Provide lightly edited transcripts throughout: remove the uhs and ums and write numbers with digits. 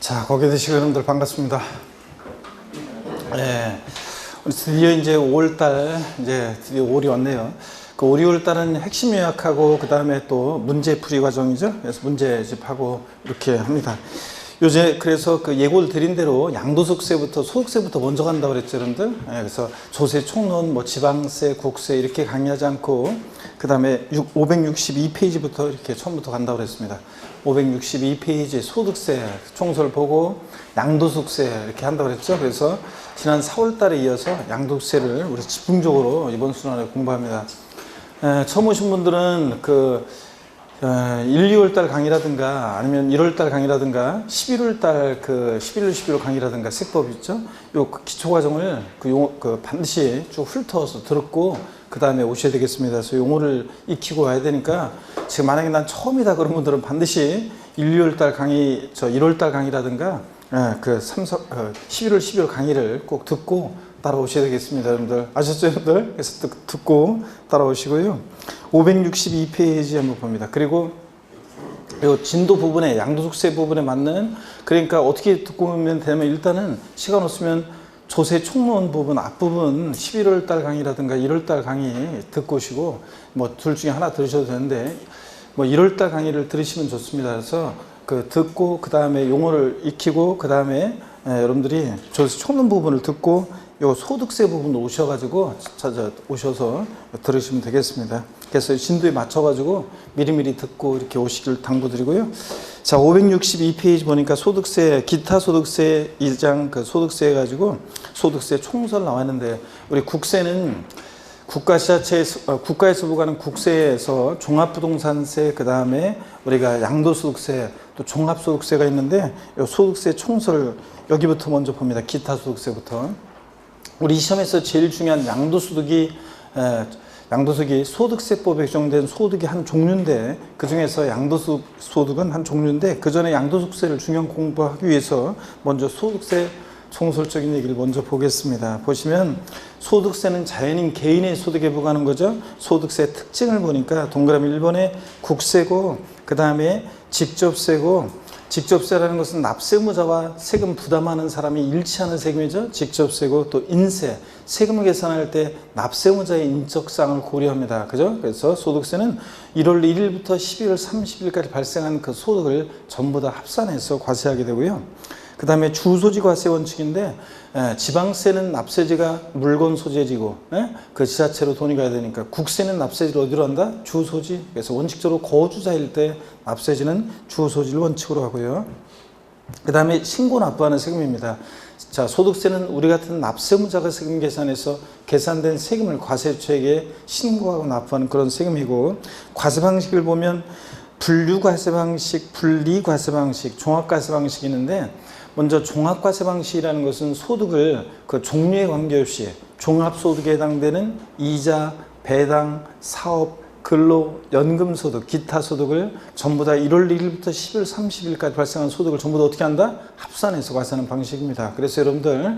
자, 거기 되시고 여러분들 반갑습니다. 드디어 이제 5월달, 이제 드디어 5월이 왔네요. 그 5, 6월달은 핵심 요약하고, 그 다음에 또 문제풀이 과정이죠. 그래서 문제집하고 이렇게 합니다. 요새 그래서 그 예고를 드린 대로 양도소득세부터 소득세부터 먼저 간다고 그랬죠, 여러분들. 그래서 조세, 총론, 뭐 지방세, 국세 이렇게 강의하지 않고, 그 다음에 562페이지부터 이렇게 처음부터 간다고 그랬습니다. 562페이지 소득세 총설 보고 양도소득세 이렇게 한다고 그랬죠. 그래서 지난 4월 달에 이어서 양도소득세를 우리 집중적으로 이번 순환에 공부합니다. 처음 오신 분들은 그 1, 2월 달 강의라든가 아니면 1월 달 강의라든가 11월 달 그 11월 12월 강의라든가 세법 있죠. 요 기초 과정을 그 반드시 쭉 훑어서 들었고 그 다음에 오셔야 되겠습니다. 그래서 용어를 익히고 와야 되니까 지금 만약에 난 처음이다 그런 분들은 반드시 1, 2월 달 강의, 1월 달 강의라든가 그 11월 12월 강의를 꼭 듣고 따라오셔야 되겠습니다, 여러분들. 아셨죠, 여러분들? 그래서 듣고 따라오시고요. 562페이지 한번 봅니다. 그리고 이 진도 부분에, 양도소득세 부분에 맞는, 그러니까 어떻게 듣고 오면 되면 일단은 시간 없으면 조세 총론 부분, 앞부분 11월 달 강의라든가 1월 달 강의 듣고 오시고, 뭐 둘 중에 하나 들으셔도 되는데, 뭐 1월 달 강의를 들으시면 좋습니다. 그래서 그 듣고, 그 다음에 용어를 익히고, 그 다음에 여러분들이 조세 총론 부분을 듣고, 요 소득세 부분 오셔가지고 오셔서 들으시면 되겠습니다. 그래서 진도에 맞춰가지고 미리미리 듣고 이렇게 오시길 당부드리고요. 자, 562페이지 보니까 소득세, 기타 소득세 2장 그 소득세 해가지고 소득세 총설 나와 있는데, 우리 국세는 국가에서 부과하는 국세에서 종합부동산세, 그 다음에 우리가 양도소득세, 또 종합소득세가 있는데, 요 소득세 총설 여기부터 먼저 봅니다. 기타 소득세부터. 우리 시험에서 제일 중요한 양도소득이 소득세법에 규정된 소득이 한 종류인데, 그 중에서 양도소득은 한 종류인데, 그 전에 양도소득세를 중요한 공부하기 위해서 먼저 소득세 총설적인 얘기를 먼저 보겠습니다. 보시면 소득세는 자연인 개인의 소득에 부과하는 거죠. 소득세 특징을 보니까 동그라미 1번에 국세고, 그 다음에 직접세고, 직접세라는 것은 납세무자와 세금 부담하는 사람이 일치하는 세금이죠. 직접세고, 또 인세, 세금을 계산할 때 납세무자의 인적사항을 고려합니다. 그죠? 그래서 소득세는 1월 1일부터 12월 30일까지 발생한 그 소득을 전부 다 합산해서 과세하게 되고요. 그 다음에 주소지 과세 원칙인데, 지방세는 납세지가 물건 소재지고, 그 지자체로 돈이 가야 되니까, 국세는 납세지를 어디로 한다? 주소지. 그래서 원칙적으로 거주자일 때 납세지는 주소지를 원칙으로 하고요. 그 다음에 신고 납부하는 세금입니다. 자, 소득세는 우리 같은 납세무자가 세금 계산해서 계산된 세금을 과세주에게 신고하고 납부하는 그런 세금이고, 과세 방식을 보면 분류과세 방식, 분리과세 방식, 종합과세 방식이 있는데, 먼저 종합과세 방식이라는 것은 소득을 그 종류에 관계없이 종합소득에 해당되는 이자, 배당, 사업, 근로, 연금소득, 기타 소득을 전부 다 1월 1일부터 12월 30일까지 발생한 소득을 전부 다 어떻게 한다? 합산해서 과세하는 방식입니다. 그래서 여러분들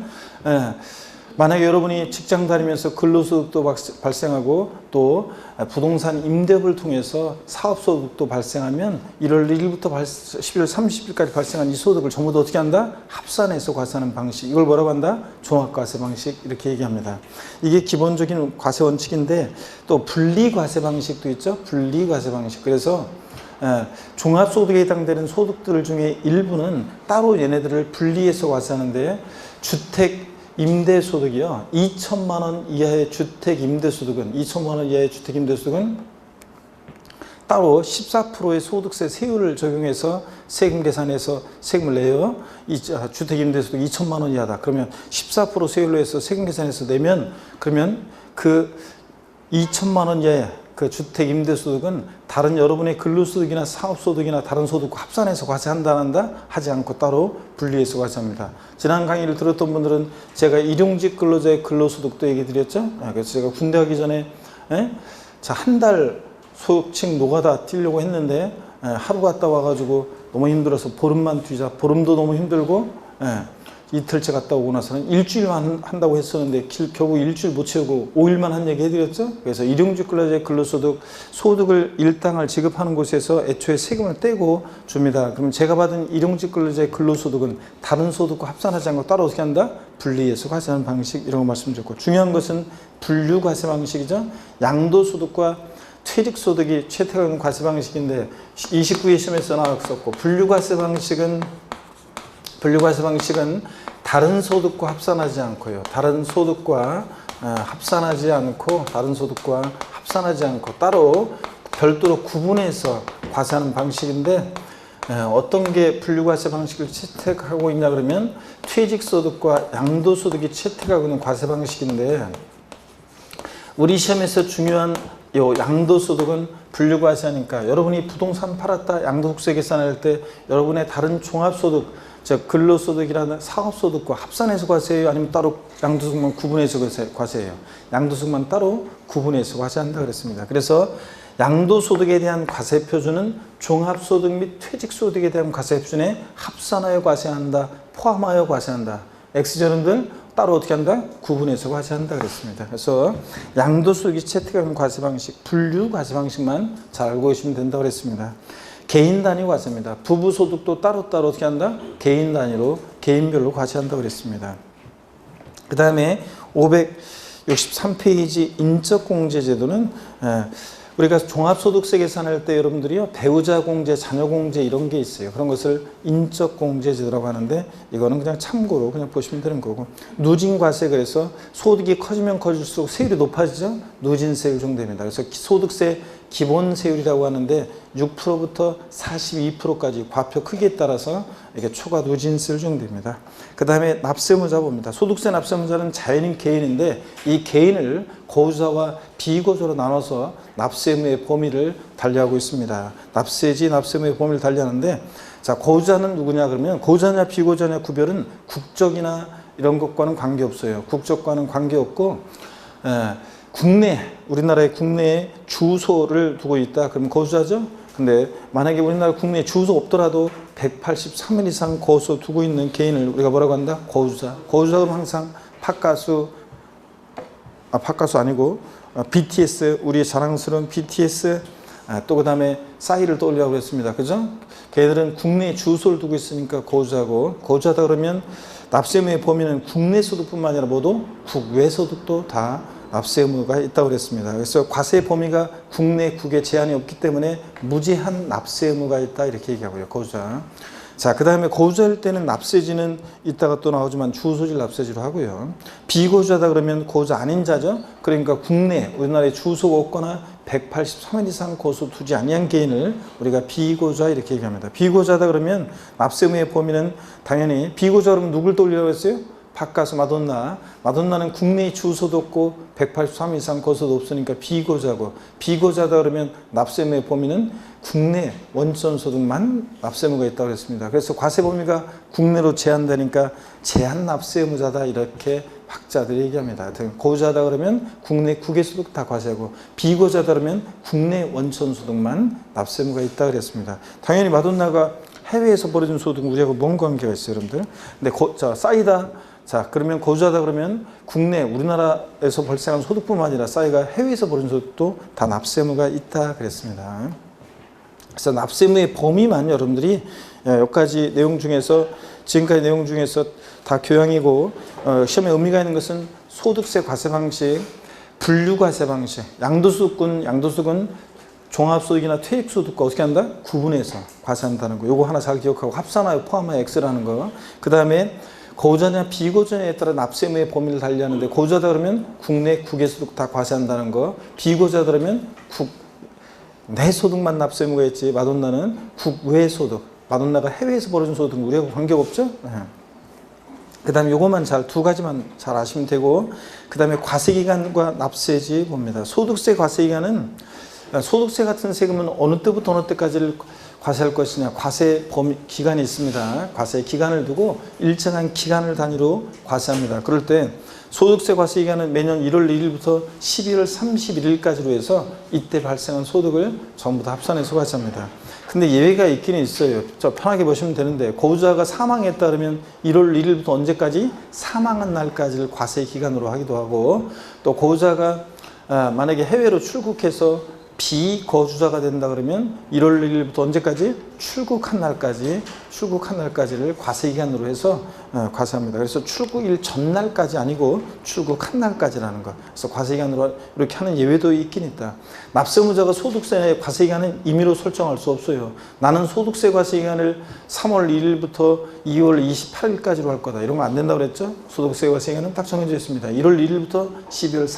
만약에 여러분이 직장 다니면서 근로소득도 발생하고, 또 부동산 임대업을 통해서 사업소득도 발생하면 1월 1일부터 12월 30일까지 발생한 이 소득을 전부 다 어떻게 한다? 합산해서 과세하는 방식. 이걸 뭐라고 한다? 종합과세 방식. 이렇게 얘기합니다. 이게 기본적인 과세 원칙인데, 또 분리과세 방식도 있죠. 분리과세 방식. 그래서 종합소득에 해당되는 소득들 중에 일부는 따로 얘네들을 분리해서 과세하는데, 주택 임대소득이요. 2천만 원 이하의 주택 임대소득은, 2천만 원 이하의 주택 임대소득은 따로 14%의 소득세 세율을 적용해서 세금 계산해서 세금을 내요. 주택 임대소득 2천만 원 이하다. 그러면 14% 세율로 해서 세금 계산해서 내면, 그러면 그 2천만 원 이하의 그 주택 임대소득은 다른 여러분의 근로소득이나 사업소득이나 다른 소득과 합산해서 과세한다 안 한다? 하지 않고 따로 분리해서 과세합니다. 지난 강의를 들었던 분들은 제가 일용직 근로자의 근로소득도 얘기 드렸죠. 그래서 제가 군대 가기 전에 한 달 소득층 노가다 뛰려고 했는데, 하루 갔다 와가지고 너무 힘들어서 보름만 뛰자. 보름도 너무 힘들고, 이틀째 갔다 오고 나서는 일주일만 한다고 했었는데 결국 일주일 못 채우고 5일만 한 얘기 해드렸죠. 그래서 일용직 근로자의 근로소득, 소득을 일당을 지급하는 곳에서 애초에 세금을 떼고 줍니다. 그럼 제가 받은 일용직 근로자의 근로소득은 다른 소득과 합산하지 않고 따로 어떻게 한다? 분리해서 과세하는 방식, 이런 거 말씀드렸고, 중요한 것은 분류 과세 방식이죠. 양도소득과 퇴직소득이 채택하는 과세 방식인데 29회 시험에서 나왔었고, 분류 과세 방식은 다른 소득과 합산하지 않고요. 다른 소득과 합산하지 않고 따로 별도로 구분해서 과세하는 방식인데, 어떤 게 분류과세 방식을 채택하고 있냐 그러면 퇴직소득과 양도소득이 채택하고 있는 과세 방식인데, 우리 시험에서 중요한 요 양도소득은 분류과세하니까 여러분이 부동산 팔았다 양도소득세 계산할 때 여러분의 다른 종합소득, 즉 근로소득이라는 사업소득과 합산해서 과세해요? 아니면 따로 양도소득만 구분해서 과세해요? 양도소득만 따로 구분해서 과세한다 그랬습니다. 그래서 양도소득에 대한 과세 표준은 종합소득 및 퇴직소득에 대한 과세 표준에 합산하여 과세한다, 포함하여 과세한다. X절음들 따로 어떻게 한다? 구분해서 과세한다 그랬습니다. 그래서 양도소득이 채택하는 과세 방식, 분류 과세 방식만 잘 알고 계시면 된다고 그랬습니다. 개인 단위 과세입니다. 부부 소득도 따로따로 어떻게 한다? 개인 단위로, 개인별로 과세한다고 그랬습니다. 그 다음에 563페이지 인적공제제도는 우리가 종합소득세 계산할 때 여러분들이요, 배우자 공제, 자녀 공제 이런 게 있어요. 그런 것을 인적공제제도라고 하는데, 이거는 그냥 참고로 그냥 보시면 되는 거고, 누진과세, 그래서 소득이 커지면 커질수록 세율이 높아지죠. 누진세율 정도입니다. 그래서 소득세 기본세율이라고 하는데 6%부터 42%까지 과표 크기에 따라서 이게 초과 누진세율 정도입니다. 그 다음에 납세무자 봅니다. 소득세 납세무자는 자연인 개인인데, 이 개인을 고유자와 비고유자로 나눠서 납세무의 범위를 달리하고 있습니다. 납세지, 납세무의 범위를 달리하는데, 자, 고유자는 누구냐 그러면, 고유자냐 비고유자냐 구별은 국적이나 이런 것과는 관계없어요. 국적과는 관계없고, 국내, 우리나라의 국내에 주소를 두고 있다 그러면 고유자죠. 근데 만약에 우리나라 국내에 주소 없더라도 183일 이상 거소 두고 있는 개인을 우리가 뭐라고 한다? 고유자. 고유자는 항상 팥가수 아니고 BTS, 우리의 자랑스러운 BTS, 또 그 다음에 싸이를 떠올리라고 그랬습니다. 그죠? 걔들은 국내에 주소를 두고 있으니까 고유자고, 고유자다 그러면 납세무의 범위는 국내 소득뿐만 아니라 모두 국외 소득도 다 납세 의무가 있다고 그랬습니다. 그래서 과세 범위가 국내, 국외 제한이 없기 때문에 무제한 납세 의무가 있다 이렇게 얘기하고요. 고유자. 자, 그 다음에 고유자일 때는 납세지는 이따가 또 나오지만 주소지를 납세지로 하고요. 비고유자다 그러면 고유자 아닌 자죠. 그러니까 국내, 우리나라에 주소가 없거나 183일 이상 거소 두지 아니한 개인을 우리가 비고유자 이렇게 얘기합니다. 비고유자다 그러면 납세 의무의 범위는 당연히, 비고유자 그러면 누굴 떠올리라고 했어요? 팥가수 마돈나. 마돈나는 국내에 주소도 없고 183 이상 거소도 없으니까 비고자고, 비고자다 그러면 납세무의 범위는 국내 원천 소득만 납세무가 있다고 했습니다. 그래서 과세 범위가 국내로 제한되니까 제한 납세무자다 이렇게 학자들이 얘기합니다. 고자다 그러면 국내 국외 소득 다 과세하고, 비고자다 그러면 국내 원천 소득만 납세무가 있다 그랬습니다. 당연히 마돈나가 해외에서 벌어진 소득은 우리하고 뭔 관계가 있어요, 여러분들? 근데 싸이다. 자, 그러면 고유자다 그러면 국내, 우리나라에서 발생한 소득뿐만 아니라 싸이가 해외에서 벌어진 소득도 다 납세무가 있다 그랬습니다. 그래서 납세무의 범위만 여러분들이 여기까지 내용 중에서, 지금까지 내용 중에서 다 교양이고, 시험에 의미가 있는 것은 소득세 과세 방식, 분류 과세 방식, 양도소득은 종합소득이나 퇴직소득과 어떻게 한다? 구분해서 과세한다는 거. 요거 하나 잘 기억하고, 합산하여 포함하여 X라는 거. 그 다음에 고유자냐 비고유자냐에 따라 납세무의 범위를 달리하는데, 고유자다 그러면 국내 국외 소득 다 과세한다는 거, 비고유자다 그러면 내 소득만 납세무가 있지, 마돈나는 국외 소득, 마돈나가 해외에서 벌어진 소득은 우리하고 관계없죠. 그 다음에 요것만 두 가지만 잘 아시면 되고, 그 다음에 과세기간과 납세지 봅니다. 소득세 과세기간은, 소득세 같은 세금은 어느 때부터 어느 때까지를 과세할 것이냐, 과세 범위 기간이 있습니다. 과세 기간을 두고 일정한 기간을 단위로 과세합니다. 그럴 때 소득세 과세 기간은 매년 1월 1일부터 12월 31일까지로 해서 이때 발생한 소득을 전부 다 합산해서 과세합니다. 그 근데 예외가 있긴 있어요. 저 편하게 보시면 되는데 고자가 사망했다 그러면 1월 1일부터 언제까지? 사망한 날까지를 과세 기간으로 하기도 하고, 또 고자가 만약에 해외로 출국해서 비거주자가 된다 그러면 1월 1일부터 언제까지? 출국한 날까지를 과세기간으로 해서 과세합니다. 그래서 출국일 전날까지 아니고 출국한 날까지라는 거. 그래서 과세기간으로 이렇게 하는 예외도 있긴 있다. 납세의무자가 소득세 과세기간은 임의로 설정할 수 없어요. 나는 소득세 과세기간을 3월 1일부터 2월 28일까지로 할 거다. 이런 거 안 된다고 그랬죠? 소득세 과세기간은 딱 정해져 있습니다. 1월 1일부터 12월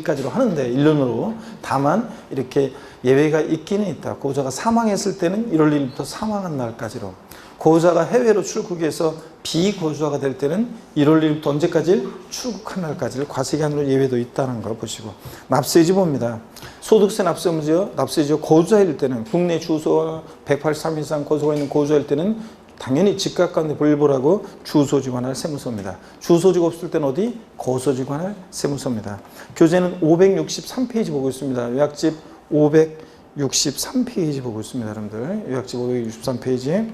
31일까지로 하는데 1년으로. 다만 이렇게 예외가 있기는 있다. 고자가 사망했을 때는 1월 1일부터 사망한 날까지로. 고자가 해외로 출국해서 비거주자가 될 때는 1월 1일부터 언제까지? 출국한 날까지를 과세기간으로 예외도 있다는 거 보시고. 납세지 봅니다. 소득세 납세의무지요. 납세지요. 거주자일 때는 국내 주소와 183 이상 거주가 있는 거주자일 때는 당연히 집값가운데 불일보라고 주소지 관할 세무서입니다. 주소지가 없을 때는 어디? 거소지 관할 세무서입니다. 교재는 563페이지 보고 있습니다. 요약집 563페이지 보고 있습니다. 여러분들 요약집 563페이지.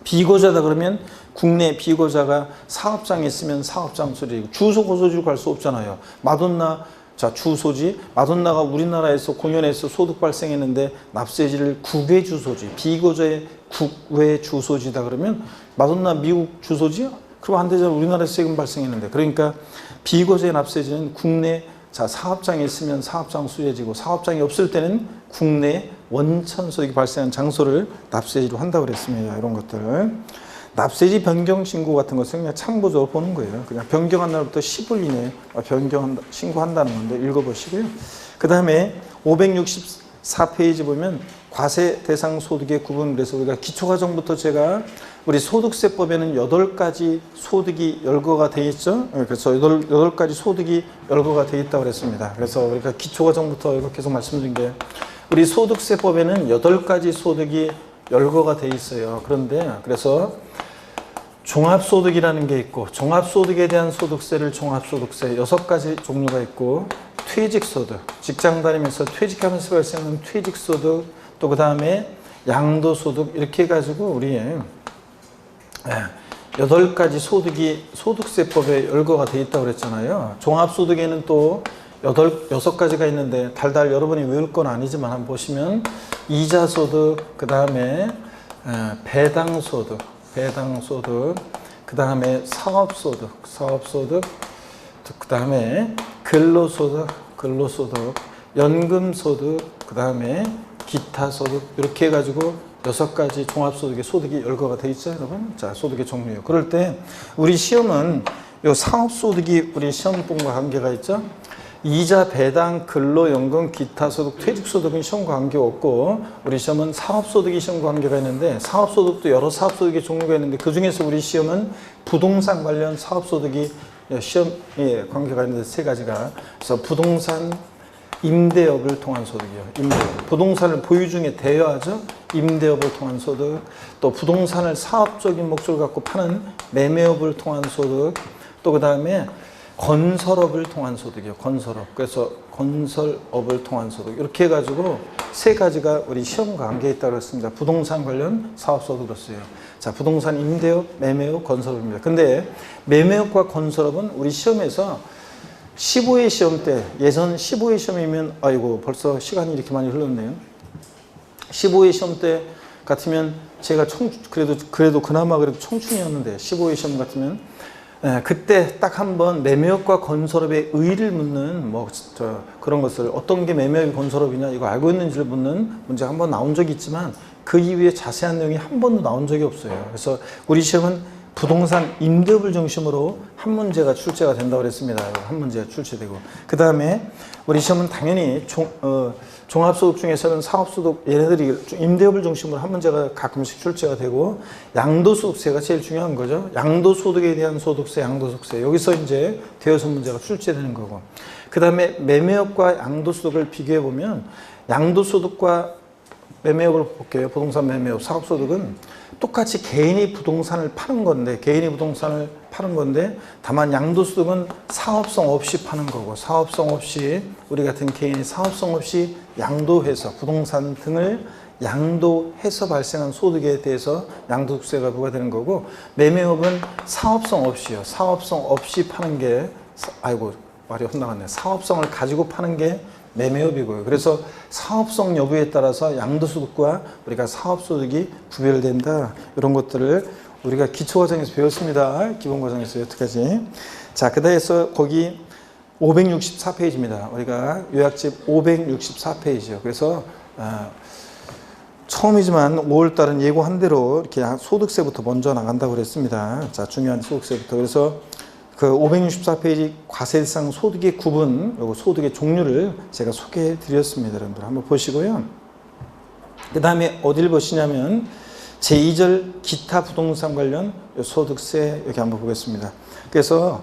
비거주자다 그러면 국내 비거주자가 사업장에 있으면 사업장 소리고, 주소 거소지로 갈 수 없잖아요. 마돈나, 자 주소지, 마돈나가 우리나라에서 공연해서 소득 발생했는데 납세지를 국외 주소지, 비거주자의 국외 주소지다 그러면 마돈나 미국 주소지? 그럼 안 되잖아. 우리나라에서 세금 발생했는데. 그러니까 비거주자의 납세지는 국내, 자 사업장에 있으면 사업장 수혜지고, 사업장이 없을 때는 국내 원천 소득이 발생한 장소를 납세지로 한다고 그랬습니다. 이런 것들. 납세지 변경 신고 같은 것은 그냥 참고적으로 보는 거예요. 그냥 변경한 날부터 10일 이내에 신고한다는 건데 읽어보시고요. 그 다음에 564페이지 보면 과세 대상 소득의 구분, 그래서 우리가 기초과정부터 제가 우리 소득세법에는 8가지 소득이 열거가 되어 있죠. 그래서 8가지 소득이 열거가 되어 있다고 그랬습니다. 그래서 우리가 기초과정부터 이렇게 계속 말씀드린 게, 우리 소득세법에는 8가지 소득이 열거가 되어 있어요. 그런데 그래서 종합소득이라는 게 있고, 종합소득에 대한 소득세를 종합소득세 6가지 종류가 있고, 퇴직소득, 직장 다니면서 퇴직하면서 발생하는 퇴직소득, 또 그 다음에 양도소득, 이렇게 해가지고 우리 8가지 소득이 소득세법에 열거가 되어 있다고 그랬잖아요. 종합소득에는 또 6가지가 있는데 달달 여러분이 외울 건 아니지만 한번 보시면 이자소득, 그 다음에 배당소득, 그 다음에 사업소득, 그 다음에 근로소득, 연금소득, 그 다음에 기타소득, 이렇게 해가지고 6가지 종합소득의 소득이 열거가 되어 있죠, 여러분? 자, 소득의 종류요. 그럴 때 우리 시험은 요 사업소득이 우리 시험분과 관계가 있죠? 이자, 배당, 근로연금, 기타소득, 퇴직소득은 시험과 관계가 없고, 우리 시험은 사업소득이 시험과 관계가 있는데, 사업소득도 여러 사업소득의 종류가 있는데 그 중에서 우리 시험은 부동산 관련 사업소득이 시험에 관계가 있는데 3가지가. 그래서 부동산 임대업을 통한 소득이요. 임대업. 부동산을 보유 중에 대여하죠. 임대업을 통한 소득. 또 부동산을 사업적인 목적을 갖고 파는 매매업을 통한 소득. 또 그 다음에 건설업을 통한 소득이요. 건설업. 그래서 건설업을 통한 소득. 이렇게 해가지고 3가지가 우리 시험과 관계에 있다고 했습니다. 부동산 관련 사업소득으로서요. 자, 부동산 임대업, 매매업, 건설업입니다. 근데 매매업과 건설업은 우리 시험에서 15회 시험 때, 예전 15회 시험이면, 아이고 벌써 시간이 이렇게 많이 흘렀네요. 15회 시험 때 같으면 제가 그래도 그나마 청춘이었는데, 15회 시험 같으면 그때 딱 한번 매매업과 건설업의 의의를 묻는 그런 것을, 어떤 게 매매업이 건설업이냐 이거 알고 있는지를 묻는 문제가 한번 나온 적이 있지만 그 이후에 자세한 내용이 한 번도 나온 적이 없어요. 그래서 우리 시험은 부동산 임대업을 중심으로 한 문제가 출제가 된다고 그랬습니다. 한 문제가 출제되고, 그 다음에 우리 시험은 당연히 종합소득 중에서는 사업소득, 얘네들이 임대업을 중심으로 한 문제가 가끔씩 출제가 되고, 양도소득세가 제일 중요한 거죠. 양도소득에 대한 소득세, 양도소득세. 여기서 이제 대여섯 문제가 출제되는 거고, 그 다음에 매매업과 양도소득을 비교해 보면, 양도소득과 매매업을 볼게요. 부동산 매매업, 사업소득은 똑같이 개인이 부동산을 파는 건데, 다만 양도소득은 사업성 없이 파는 거고, 사업성 없이 우리 같은 개인이 사업성 없이 양도해서 부동산 등을 양도해서 발생한 소득에 대해서 양도소득세가 부과되는 거고, 매매업은 사업성 없이요. 사업성 없이 파는 게, 아이고 말이 헛나갔네. 사업성을 가지고 파는 게 매매업이고요. 그래서 사업성 여부에 따라서 양도소득과 우리가 사업소득이 구별된다. 이런 것들을 우리가 기초과정에서 배웠습니다. 기본과정에서 여태까지. 자, 그 다음에서 거기 564페이지입니다. 우리가 요약집 564페이지요. 그래서 처음이지만 5월달은 예고한 대로 이렇게 소득세부터 먼저 나간다고 그랬습니다. 자, 중요한 소득세부터. 그래서 그 564페이지 과세대상 소득의 구분, 요거 소득의 종류를 제가 소개해 드렸습니다. 여러분들 한번 보시고요. 그 다음에 어딜 보시냐면 제2절 기타 부동산 관련 소득세 여기 한번 보겠습니다. 그래서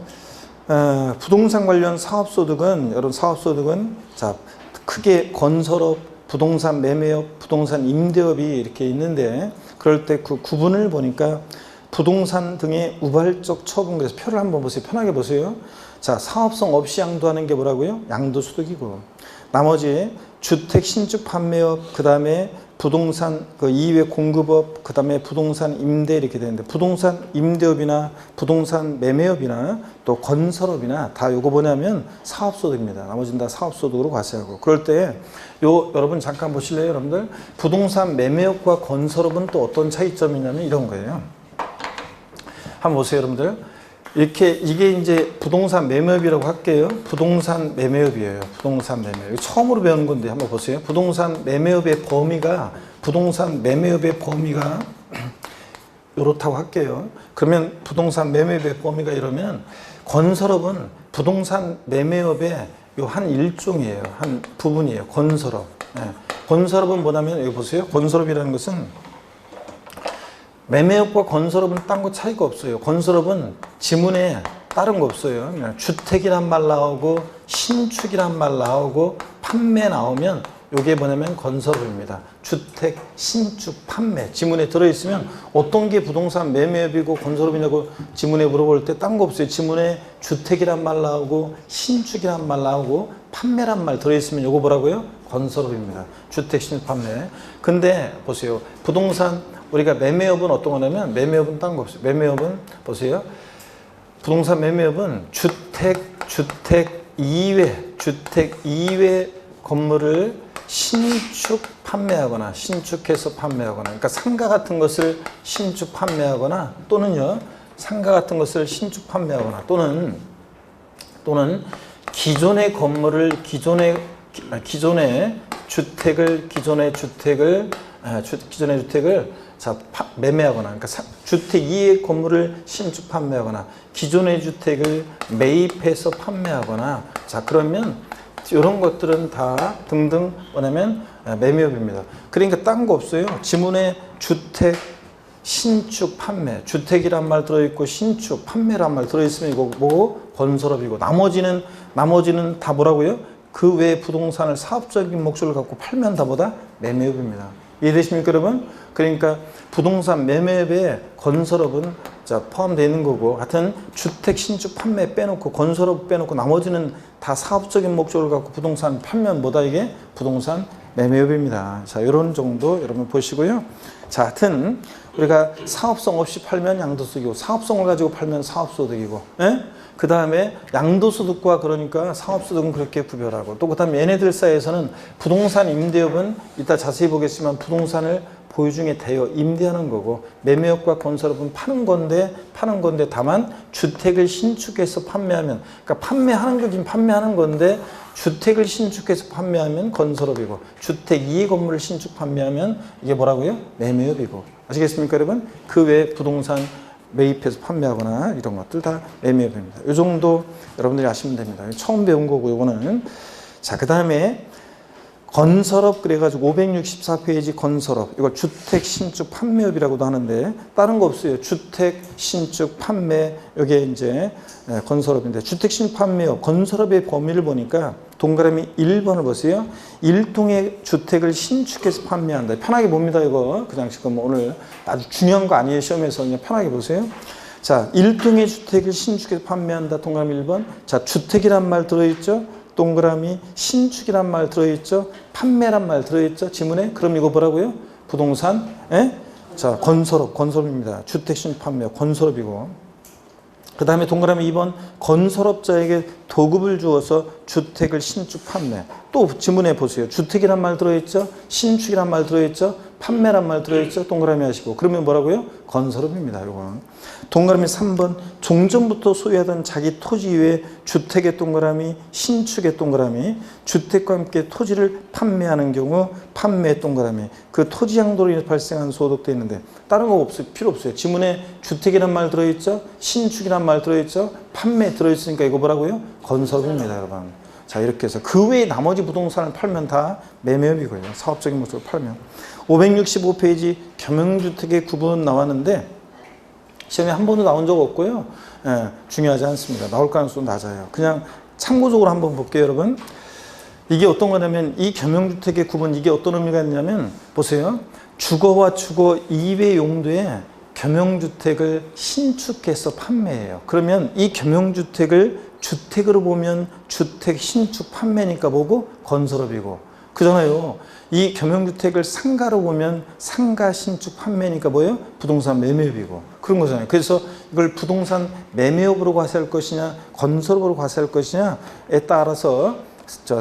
부동산 관련 사업소득은, 여러분 사업소득은 자, 크게 건설업, 부동산 매매업, 부동산 임대업이 이렇게 있는데, 그럴 때 그 구분을 보니까 부동산 등의 우발적 처분, 그래서 표를 한번 보세요. 편하게 보세요. 자, 사업성 없이 양도하는 게 뭐라고요? 양도소득이고, 나머지 주택 신축 판매업, 그 다음에 부동산 그 이외 공급업, 그 다음에 부동산 임대 이렇게 되는데, 부동산 임대업이나 부동산 매매업이나 또 건설업이나 다 요거 뭐냐면 사업소득입니다. 나머지는 다 사업소득으로 과세하고. 그럴 때 여러분 잠깐 보실래요, 여러분들? 부동산 매매업과 건설업은 또 어떤 차이점이 있냐면 이런 거예요. 한번 보세요, 여러분들. 이렇게 이게 이제 부동산 매매업이라고 할게요. 부동산 매매업이에요. 부동산 매매업. 처음으로 배우는 건데 한번 보세요. 부동산 매매업의 범위가 이렇다고 할게요. 그러면 부동산 매매업의 범위가 이러면, 건설업은 부동산 매매업의 요 한 일종이에요. 한 부분이에요. 건설업. 네. 건설업은 뭐냐면 여기 보세요. 건설업이라는 것은 매매업과 건설업은 딴 거 차이가 없어요. 건설업은 지문에 다른 거 없어요. 그냥 주택이란 말 나오고 신축이란 말 나오고 판매 나오면 이게 뭐냐면 건설업입니다. 주택, 신축, 판매. 지문에 들어있으면 어떤 게 부동산 매매업이고 건설업이냐고 지문에 물어볼 때 딴 거 없어요. 지문에 주택이란 말 나오고 신축이란 말 나오고 판매란 말 들어있으면 이거 뭐라고요? 건설업입니다. 주택, 신축, 판매. 근데 보세요. 부동산 우리가 매매업은 어떤 거냐면, 매매업은 딴 거 없어요. 매매업은 보세요. 부동산 매매업은 주택 이외 건물을 신축 판매하거나 신축해서 판매하거나, 그러니까 상가 같은 것을 신축 판매하거나, 또는요 상가 같은 것을 신축 판매하거나, 또는 기존의 건물을 기존의 주택을 자, 매매하거나, 그러니까 주택 이외의 건물을 신축 판매하거나, 기존의 주택을 매입해서 판매하거나, 자, 그러면 이런 것들은 다 등등 뭐냐면 매매업입니다. 그러니까 딴 거 없어요. 지문에 주택, 신축, 판매, 주택이란 말 들어있고 신축, 판매란 말 들어있으면 이거 뭐고? 건설업이고, 나머지는 다 뭐라고요? 그 외 부동산을 사업적인 목적을 갖고 팔면 다 뭐다? 매매업입니다. 이해되십니까, 여러분? 그러니까 부동산 매매업에 건설업은 자, 포함되어 있는 거고, 하여튼 주택, 신축, 판매 빼놓고 건설업 빼놓고 나머지는 다 사업적인 목적을 갖고 부동산 팔면 뭐다? 이게 부동산 매매업입니다. 자, 이런 정도 여러분 보시고요. 자, 하여튼 우리가 사업성 없이 팔면 양도소득이고, 사업성을 가지고 팔면 사업소득이고, 그 다음에 양도소득과 그러니까 사업소득은 그렇게 구별하고, 또 그 다음에 얘네들 사이에서는 부동산 임대업은 이따 자세히 보겠지만 부동산을 보유 중에 대여 임대하는 거고, 매매업과 건설업은 파는 건데 다만 주택을 신축해서 판매하면, 그러니까 판매하는 거긴 판매하는 건데 주택을 신축해서 판매하면 건설업이고, 주택 이외 건물을 신축 판매하면 이게 뭐라고요? 매매업이고. 아시겠습니까, 여러분? 그 외에 부동산 매입해서 판매하거나 이런 것들 다 매매업입니다. 이 정도 여러분들이 아시면 됩니다. 처음 배운 거고, 이거는. 자, 그 다음에 건설업, 그래가지고 564페이지 건설업, 이걸 주택 신축 판매업이라고도 하는데 다른 거 없어요. 주택 신축 판매, 이게 이제 건설업인데, 주택 신축 판매업, 건설업의 범위를 보니까 동그라미 1번을 보세요. 1동의 주택을 신축해서 판매한다. 편하게 봅니다, 이거. 그냥 지금 오늘 아주 중요한 거 아니에요. 시험에서 그냥 편하게 보세요. 자, 1동의 주택을 신축해서 판매한다. 동그라미 1번. 자, 주택이란 말 들어있죠? 동그라미 신축이란 말 들어있죠? 판매란 말 들어있죠? 지문에? 그럼 이거 뭐라고요? 부동산, 예? 자, 건설업입니다. 주택 신축 판매, 건설업이고. 그 다음에 동그라미 2번 건설업자에게 도급을 주어서 주택을 신축 판매. 또 지문에 보세요. 주택이란 말 들어있죠? 신축이란 말 들어있죠? 판매란 말 들어있죠? 동그라미 하시고. 그러면 뭐라고요? 건설업입니다. 요건. 동그라미 3번 종전부터 소유하던 자기 토지 위에 주택의 동그라미, 신축의 동그라미, 주택과 함께 토지를 판매하는 경우 판매 동그라미. 그 토지 양도로 인해 발생한 소득 돼 있는데 다른 거 없어요. 필요 없어요. 지문에 주택이란 말 들어있죠? 신축이란 말 들어있죠? 판매 들어있으니까 이거 뭐라고요? 건설업입니다, 여러분. 자, 이렇게 해서 그 외에 나머지 부동산을 팔면 다 매매업이고요. 사업적인 모습을 팔면. 565페이지 겸용주택의 구분 나왔는데 시험에 한 번도 나온 적 없고요. 예, 중요하지 않습니다. 나올 가능성도 낮아요. 그냥 참고적으로 한번 볼게요, 여러분. 이게 어떤 거냐면 이 겸용주택의 구분 이게 어떤 의미가 있냐면 보세요. 주거와 주거 이외 용도의 겸용주택을 신축해서 판매해요. 그러면 이 겸용주택을 주택으로 보면 주택 신축 판매니까 뭐고? 건설업이고. 그잖아요. 이 겸용주택을 상가로 보면 상가 신축 판매니까 뭐예요? 부동산 매매업이고. 그런 거잖아요. 그래서 이걸 부동산 매매업으로 과세할 것이냐 건설업으로 과세할 것이냐에 따라서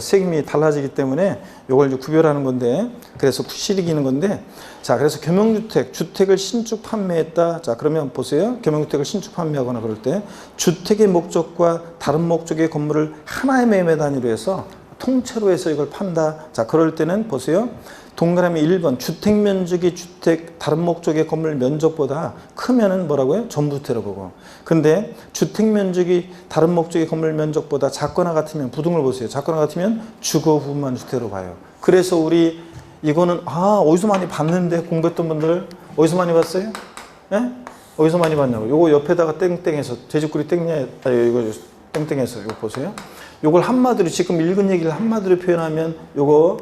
세금이 달라지기 때문에 이걸 구별하는 건데 그래서 실익이는 건데 자 그래서 겸용주택 주택을 신축 판매했다. 자 그러면 보세요. 겸용주택을 신축 판매하거나 그럴 때 주택의 목적과 다른 목적의 건물을 하나의 매매 단위로 해서 통째로 해서 이걸 판다. 자 그럴 때는 보세요. 동그라미 1번 주택 면적이 주택 다른 목적의 건물 면적보다 크면은 뭐라고요? 전부주택으로 보고. 근데 주택 면적이 다른 목적의 건물 면적보다 작거나 같으면 부등을 보세요. 작거나 같으면 주거 부분만 주택으로 봐요. 그래서 우리 이거는 어디서 많이 봤는데 공부했던 분들 어디서 많이 봤어요? 예? 어디서 많이 봤냐고. 요거 옆에다가 땡땡해서 제주꾸리 이거 땡땡해서 이거 보세요. 요걸 한마디로 지금 읽은 얘기를 한마디로 표현하면 요거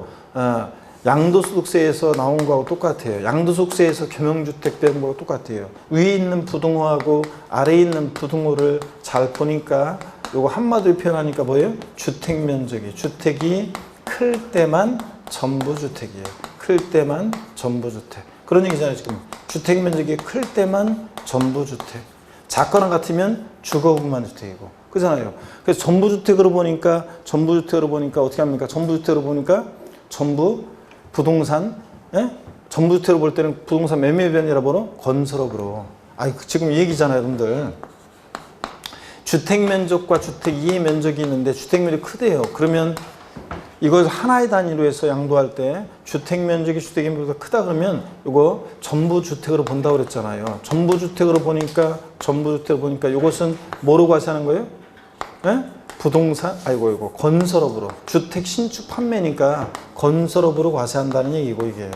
양도소득세에서 나온 거하고 똑같아요. 양도소득세에서 겸용주택 된 거하고 똑같아요. 위에 있는 부등호하고 아래에 있는 부등호를 잘 보니까 요거 한마디로 표현하니까 뭐예요? 주택이 클 때만 전부주택이에요. 클 때만 전부주택. 그런 얘기잖아요. 지금 주택 면적이 클 때만 전부주택. 작거나 같으면 주거부만 주택이고. 그잖아요. 그래서 전부주택으로 보니까 어떻게 합니까? 전부주택으로 보니까 전부 부동산, 예? 전부주택으로 볼 때는 부동산 매매변이라 보는 건설업으로. 지금 이 얘기잖아요, 여러분들. 주택 면적과 주택 이해 면적이 있는데 주택 면적이 크대요. 그러면 이걸 하나의 단위로 해서 양도할 때 주택 면적이 주택 면적보다 크다 그러면 이거 전부주택으로 본다고 그랬잖아요. 전부주택으로 보니까 이것은 뭐로 과세하는 거예요? 예? 부동산, 이거 건설업으로. 주택 신축 판매니까 건설업으로 과세한다는 얘기고, 이게.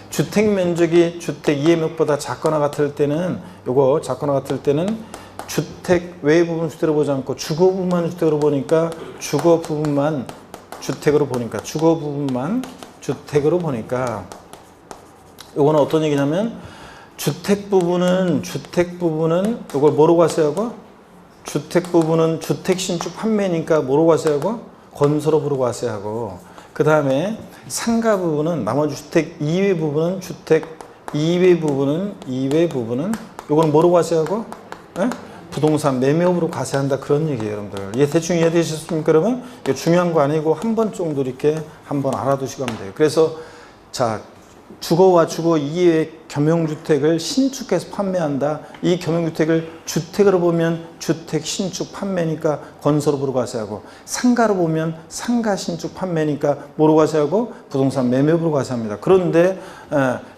주택 면적이 주택 이해면적보다 작거나 같을 때는, 주택 외 부분 주택으로 보지 않고 주거 부분만 주택으로 보니까, 주거 부분만 주택으로 보니까, 이거는 어떤 얘기냐면, 주택 부분은, 이걸 뭐로 과세하고? 주택 부분은 주택 신축 판매니까 뭐로 과세하고? 건설업으로 과세하고. 그 다음에 상가 부분은 나머지 주택 이외 부분은 이외 부분은 이거는 뭐로 과세하고? 예? 부동산 매매업으로 과세한다 그런 얘기예요, 여러분들. 이게 대충 이해되셨습니까, 여러분? 이게 중요한 거 아니고 한 번 정도 이렇게 한번 알아두시고 하면 돼요. 그래서 자 주거와 주거 이외의 겸용주택을 신축해서 판매한다. 이 겸용주택을 주택으로 보면 주택 신축 판매니까 건설업으로 과세하고, 상가로 보면 상가 신축 판매니까 뭐로 과세하고? 부동산 매매업으로 과세합니다. 그런데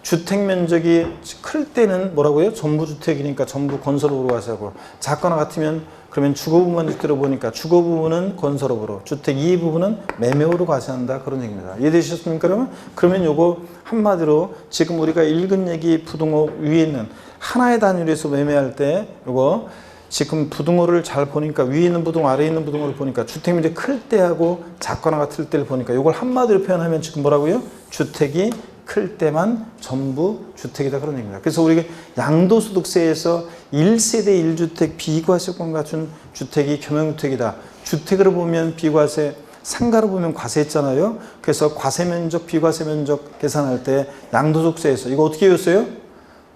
주택 면적이 클 때는 뭐라고요? 전부주택이니까 전부 건설업으로 과세하고, 작거나 같으면 그러면 주거 부분만 주택으로 보니까 주거 부분은 건설업으로, 주택 이외 부분은 매매업으로 과세한다 그런 얘기입니다. 이해되셨습니까, 여러분? 그러면 요거 한마디로 지금 우리가 읽은 얘기 부등호 위에 있는 하나의 단위로 해서 매매할 때 요거 지금 부등호를 잘 보니까 위에 있는 부등호 아래에 있는 부등호를 보니까 주택 면적이 클 때하고 작거나 같을 때를 보니까 요걸 한마디로 표현하면 지금 뭐라고요? 주택이 클 때만 전부 주택이다 그런 얘기입니다. 그래서 우리가 양도소득세에서 1세대 1주택 비과세권 갖춘 주택이 겸용주택이다. 주택으로 보면 비과세, 상가로 보면 과세했잖아요. 그래서 과세면적, 비과세면적 계산할 때 양도소득세에서 이거 어떻게 외웠어요?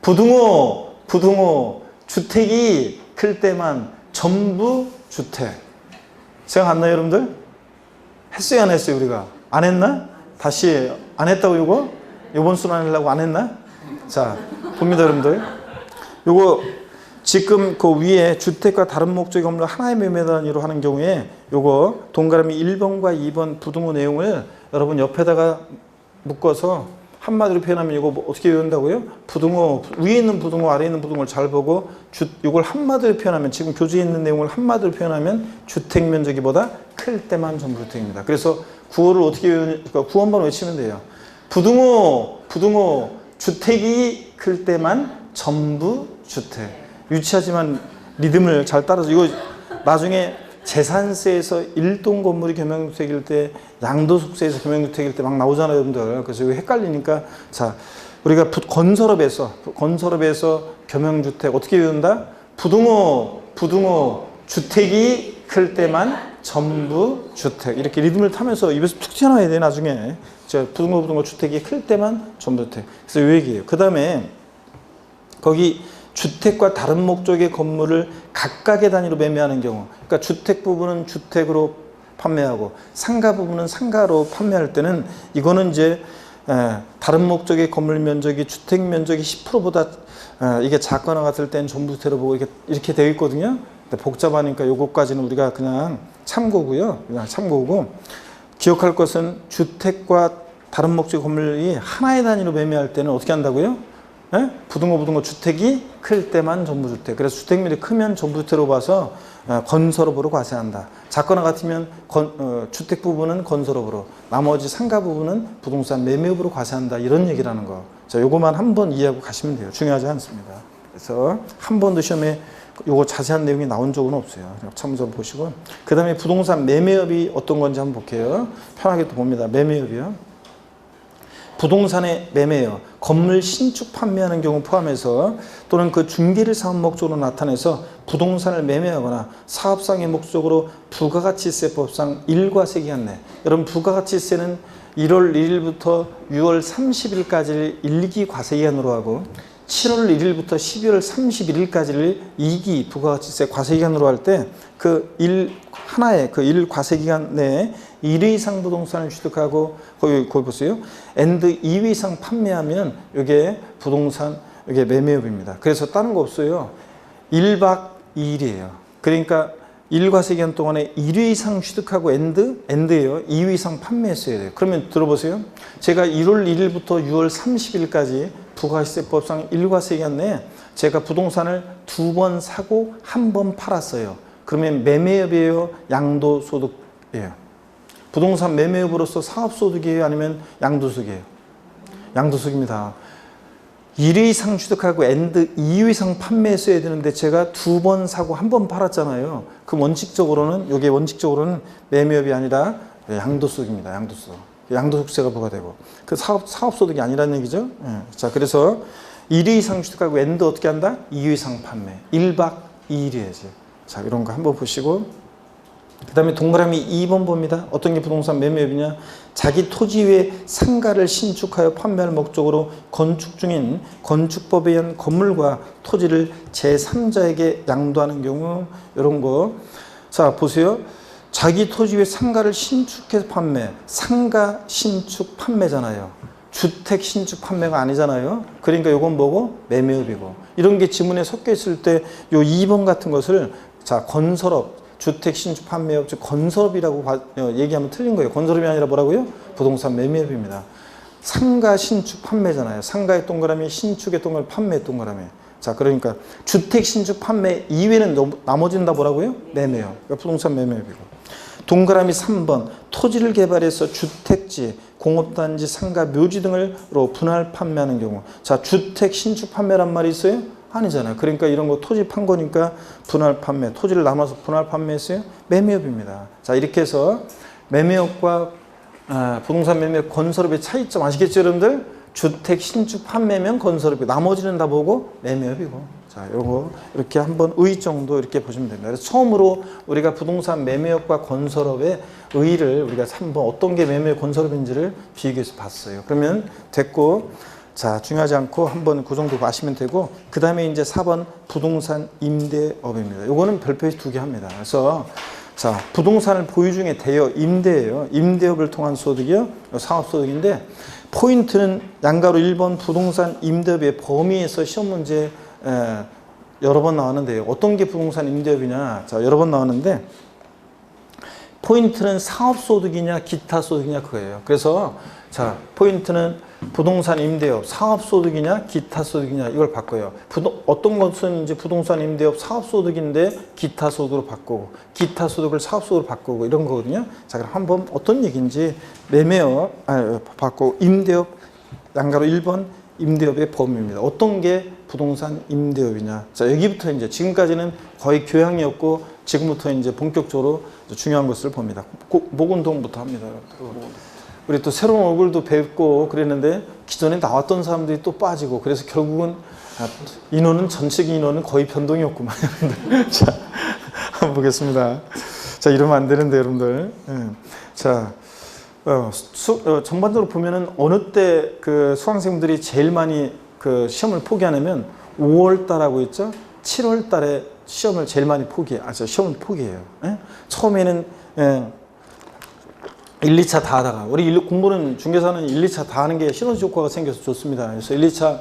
부등호, 주택이 클 때만 전부 주택. 생각 안 나요, 여러분들? 했어요, 안 했어요, 우리가? 안 했나? 다시 안 했다고 이거? 이번 수능 하려고 안 했나? 자, 봅니다, 여러분들. 요거 지금 그 위에 주택과 다른 목적의 건물 하나의 매매 단위로 하는 경우에 요거 동그라미 1번과 2번 부등호 내용을 여러분 옆에다가 묶어서 한마디로 표현하면 이거 뭐 어떻게 외운다고요? 부등호, 위에 있는 부등호, 아래에 있는 부등호를 잘 보고 이걸 한마디로 표현하면, 지금 교재에 있는 내용을 한마디로 표현하면 주택 면적이 보다 클 때만 전부 주택입니다. 그래서 구호를 어떻게 외우니까 구호 한번 외치면 돼요. 부등호, 주택이 클 때만 전부 주택. 유치하지만 리듬을 잘 따라서, 이거 나중에 재산세에서 1동 건물이 겸용주택일 때, 양도소득세에서 겸용주택일 때 막 나오잖아요, 여러분들. 그래서 이거 헷갈리니까, 자, 우리가 건설업에서 겸용주택 어떻게 외운다? 부등호, 주택이 클 때만 전부 주택. 이렇게 리듬을 타면서 입에서 툭 튀어나와야 돼, 나중에. 자, 부등호, 주택이 클 때만 전부 주택. 그래서 이 얘기예요. 그 다음에 거기 주택과 다른 목적의 건물을 각각의 단위로 매매하는 경우, 그러니까 주택 부분은 주택으로 판매하고 상가 부분은 상가로 판매할 때는, 이거는 이제 다른 목적의 건물 면적이 주택 면적이 10%보다 이게 작거나 같을 때는 전부 주택으로 보고 이렇게 되어 있거든요. 근데 복잡하니까 요거까지는 우리가 그냥 참고고요. 그냥 참고고, 기억할 것은 주택과 다른 목적의 건물이 하나의 단위로 매매할 때는 어떻게 한다고요? 부등호 주택이 클 때만 전부주택. 그래서 주택면이 크면 전부주택으로 봐서 건설업으로 과세한다. 작거나 같으면 주택 부분은 건설업으로, 나머지 상가 부분은 부동산 매매업으로 과세한다. 이런 얘기라는 거. 자, 요거만 한번 이해하고 가시면 돼요. 중요하지 않습니다. 그래서 한 번도 시험에 요거 자세한 내용이 나온 적은 없어요. 참고서 보시고, 그 다음에 부동산 매매업이 어떤 건지 한번 볼게요. 편하게 또 봅니다. 매매업이요. 부동산의 매매요, 건물 신축 판매하는 경우 포함해서 또는 그 중개를 사업 목적으로 나타내서 부동산을 매매하거나 사업상의 목적으로 부가가치세법상 일과세기한 내, 여러분 부가가치세는 1월 1일부터 6월 30일까지를 1기 과세기한으로 하고 7월 1일부터 12월 31일까지를 2기 부가가치세 과세기간으로 할 때 그 하나의 그 1 과세기간 내에 1회 이상 부동산을 취득하고, 거기 보세요. and 2회 이상 판매하면 이게 부동산, 이게 매매업입니다. 그래서 다른 거 없어요. 1박 2일이에요. 그러니까 1과세기간 동안에 1회 이상 취득하고 end예요. 2회 이상 판매했어야 돼요. 그러면 들어보세요. 제가 1월 1일부터 6월 30일까지 부가세법상 1과세기간 내에 제가 부동산을 2번 사고 1번 팔았어요. 그러면 매매업이에요? 양도소득이에요? 부동산 매매업으로서 사업소득이에요? 아니면 양도소득이에요? 양도소득입니다. 1회 이상 취득하고 and 2회 이상 판매했어야 되는데 제가 2번 사고 1번 팔았잖아요. 그럼 원칙적으로는, 이게 원칙적으로는 매매업이 아니라 양도소득입니다. 양도소득세가 부과되고, 그 사업소득이 아니라는 얘기죠. 자, 그래서 1회 이상 취득하고 and 어떻게 한다? 2회 이상 판매. 1박 2일이야지. 자, 이런 거 한번 보시고, 그 다음에 동그라미 2번 봅니다. 어떤 게 부동산 매매업이냐? 자기 토지 위에 상가를 신축하여 판매할 목적으로 건축 중인 건축법에 의한 건물과 토지를 제3자에게 양도하는 경우, 이런 거. 자, 보세요. 자기 토지 위에 상가를 신축해서 판매, 상가 신축 판매잖아요. 주택 신축 판매가 아니잖아요. 그러니까 이건 뭐고? 매매업이고. 이런 게 지문에 섞여 있을 때 요 2번 같은 것을, 자, 건설업, 주택 신축 판매업, 즉 건설업이라고 얘기하면 틀린 거예요. 건설업이 아니라 뭐라고요? 부동산 매매업입니다. 상가 신축 판매잖아요. 상가의 동그라미, 신축의 동그라미, 판매의 동그라미. 자, 그러니까 주택 신축 판매 이외에는 나머지는 다 뭐라고요? 매매업. 그러니까 부동산 매매업이고. 동그라미 3번, 토지를 개발해서 주택지, 공업단지, 상가, 묘지 등으로 분할 판매하는 경우. 자, 주택 신축 판매란 말이 있어요? 아니잖아요. 그러니까 이런 거 토지 판 거니까 분할 판매, 토지를 나눠서 분할 판매했어요? 매매업입니다. 자, 이렇게 해서 매매업과 부동산 매매업, 건설업의 차이점 아시겠죠, 여러분들? 주택 신축 판매면 건설업이고 나머지는 다 보고 매매업이고. 자, 요거 이렇게 한번 의 정도 이렇게 보시면 됩니다. 그래서 처음으로 우리가 부동산 매매업과 건설업의 의의를 우리가 한번 어떤 게 매매업 건설업인지를 비교해서 봤어요. 그러면 됐고, 자, 중요하지 않고 한번 그 정도 아시면 되고, 그 다음에 이제 4번 부동산 임대업입니다. 요거는 별표에서 2개 합니다. 그래서 자, 부동산을 보유 중에 대여 임대예요. 임대업을 통한 소득이요. 사업소득인데 포인트는 양가로 1번 부동산 임대업의 범위에서 시험 문제 여러 번 나왔는데요. 어떤 게 부동산 임대업이냐? 자, 여러 번 나왔는데 포인트는 사업소득이냐 기타 소득이냐 그거예요. 그래서 자, 포인트는 부동산 임대업 사업소득이냐 기타 소득이냐 이걸 바꿔요. 어떤 것은 이제 부동산 임대업 사업소득인데 기타 소득으로 바꾸고 기타 소득을 사업소득으로 바꾸고 이런 거거든요. 자, 그럼 한번 어떤 얘기인지 매매업 바꾸고 임대업 양가로 1번 임대업의 범위입니다. 어떤 게 부동산 임대업이냐. 자, 여기부터 이제 지금까지는 거의 교양이었고 지금부터 이제 본격적으로 중요한 것을 봅니다. 목운동부터 합니다. 우리 또 새로운 얼굴도 뵙고 그랬는데 기존에 나왔던 사람들이 또 빠지고 그래서 결국은 인원은 전체적인 인원은 거의 변동이 없구만. 자, 한번 보겠습니다. 자, 이러면 안 되는데 여러분들. 자, 전반적으로 보면은 어느 때 그 수강생들이 제일 많이 그 시험을 포기하냐면 5월 달하고 있죠. 7월 달에 시험을 제일 많이 시험을 포기해요. 처음에는 1, 2차 다 하다가 우리 공부는 중개사는 1, 2차 다 하는 게 시너지 효과가 생겨서 좋습니다. 그래서 1, 2차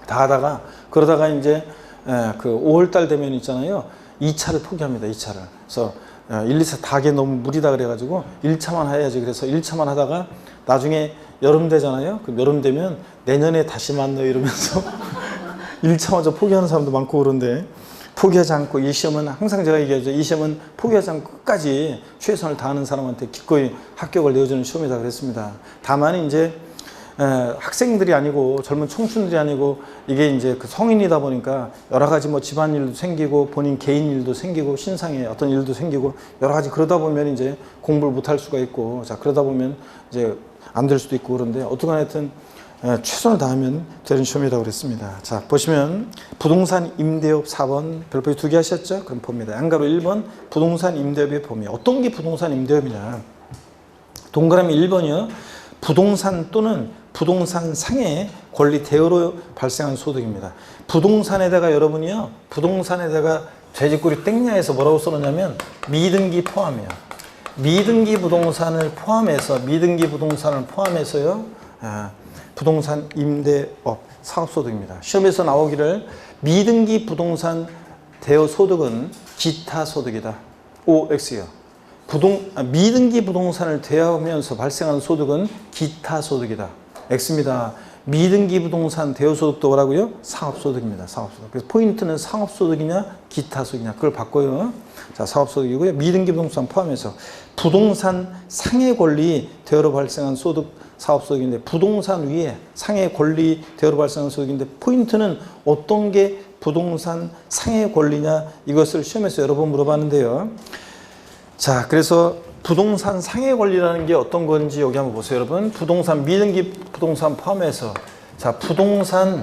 다 하다가 그러다가 이제 그 5월 달 되면 있잖아요. 2차를 포기합니다. 2차를. 그래서 1, 2차 다 하기에 너무 무리다 그래가지고 1차만 해야지. 그래서 1차만 하다가 나중에 여름 되잖아요. 그럼 여름 되면 내년에 다시 만나요 이러면서 1차마저 포기하는 사람도 많고 그런데 포기하지 않고 이 시험은 항상 제가 얘기하죠. 이 시험은 포기하지 않고 끝까지 최선을 다하는 사람한테 기꺼이 합격을 내어주는 시험이다 그랬습니다. 다만 이제 학생들이 아니고 젊은 청춘들이 아니고 이게 이제 그 성인이다 보니까 여러 가지 뭐 집안일도 생기고 본인 개인 일도 생기고 신상의 어떤 일도 생기고 여러 가지 그러다 보면 이제 공부를 못할 수가 있고 자 그러다 보면 이제 안 될 수도 있고 그런데 어떻건 하여튼 최선을 다하면 되는 시험이라고 그랬습니다. 자, 보시면 부동산 임대업 4번 별표에 2개 하셨죠? 그럼 봅니다. 양가로 1번 부동산 임대업의 범위. 어떤 게 부동산 임대업이냐? 동그라미 1번이요. 부동산 또는 부동산 상의 권리 대여로 발생한 소득입니다. 부동산에다가 여러분이요. 부동산에다가 돼지꼬리 땡냐에서 뭐라고 써놓냐면 미등기 포함이요. 미등기 부동산을 포함해서요. 부동산 임대업 사업소득입니다. 시험에서 나오기를 미등기 부동산 대여소득은 기타 소득이다. OX요. 미등기 부동산을 대여하면서 발생하는 소득은 기타 소득이다. X입니다. 미등기 부동산 대여소득도 뭐라고요? 사업소득입니다. 사업소득. 그래서 포인트는 사업소득이냐 기타 소득이냐 그걸 바꿔요. 자, 사업소득이고요. 미등기 부동산 포함해서 부동산 상해 권리 대여로 발생한 소득 사업소득인데 부동산 위에 상해 권리 대여로 발생한 소득인데 포인트는 어떤 게 부동산 상해 권리냐 이것을 시험에서 여러 번 물어봤는데요. 자, 그래서 부동산 상해 권리라는 게 어떤 건지 여기 한번 보세요, 여러분. 부동산 미등기 부동산 포함해서 자, 부동산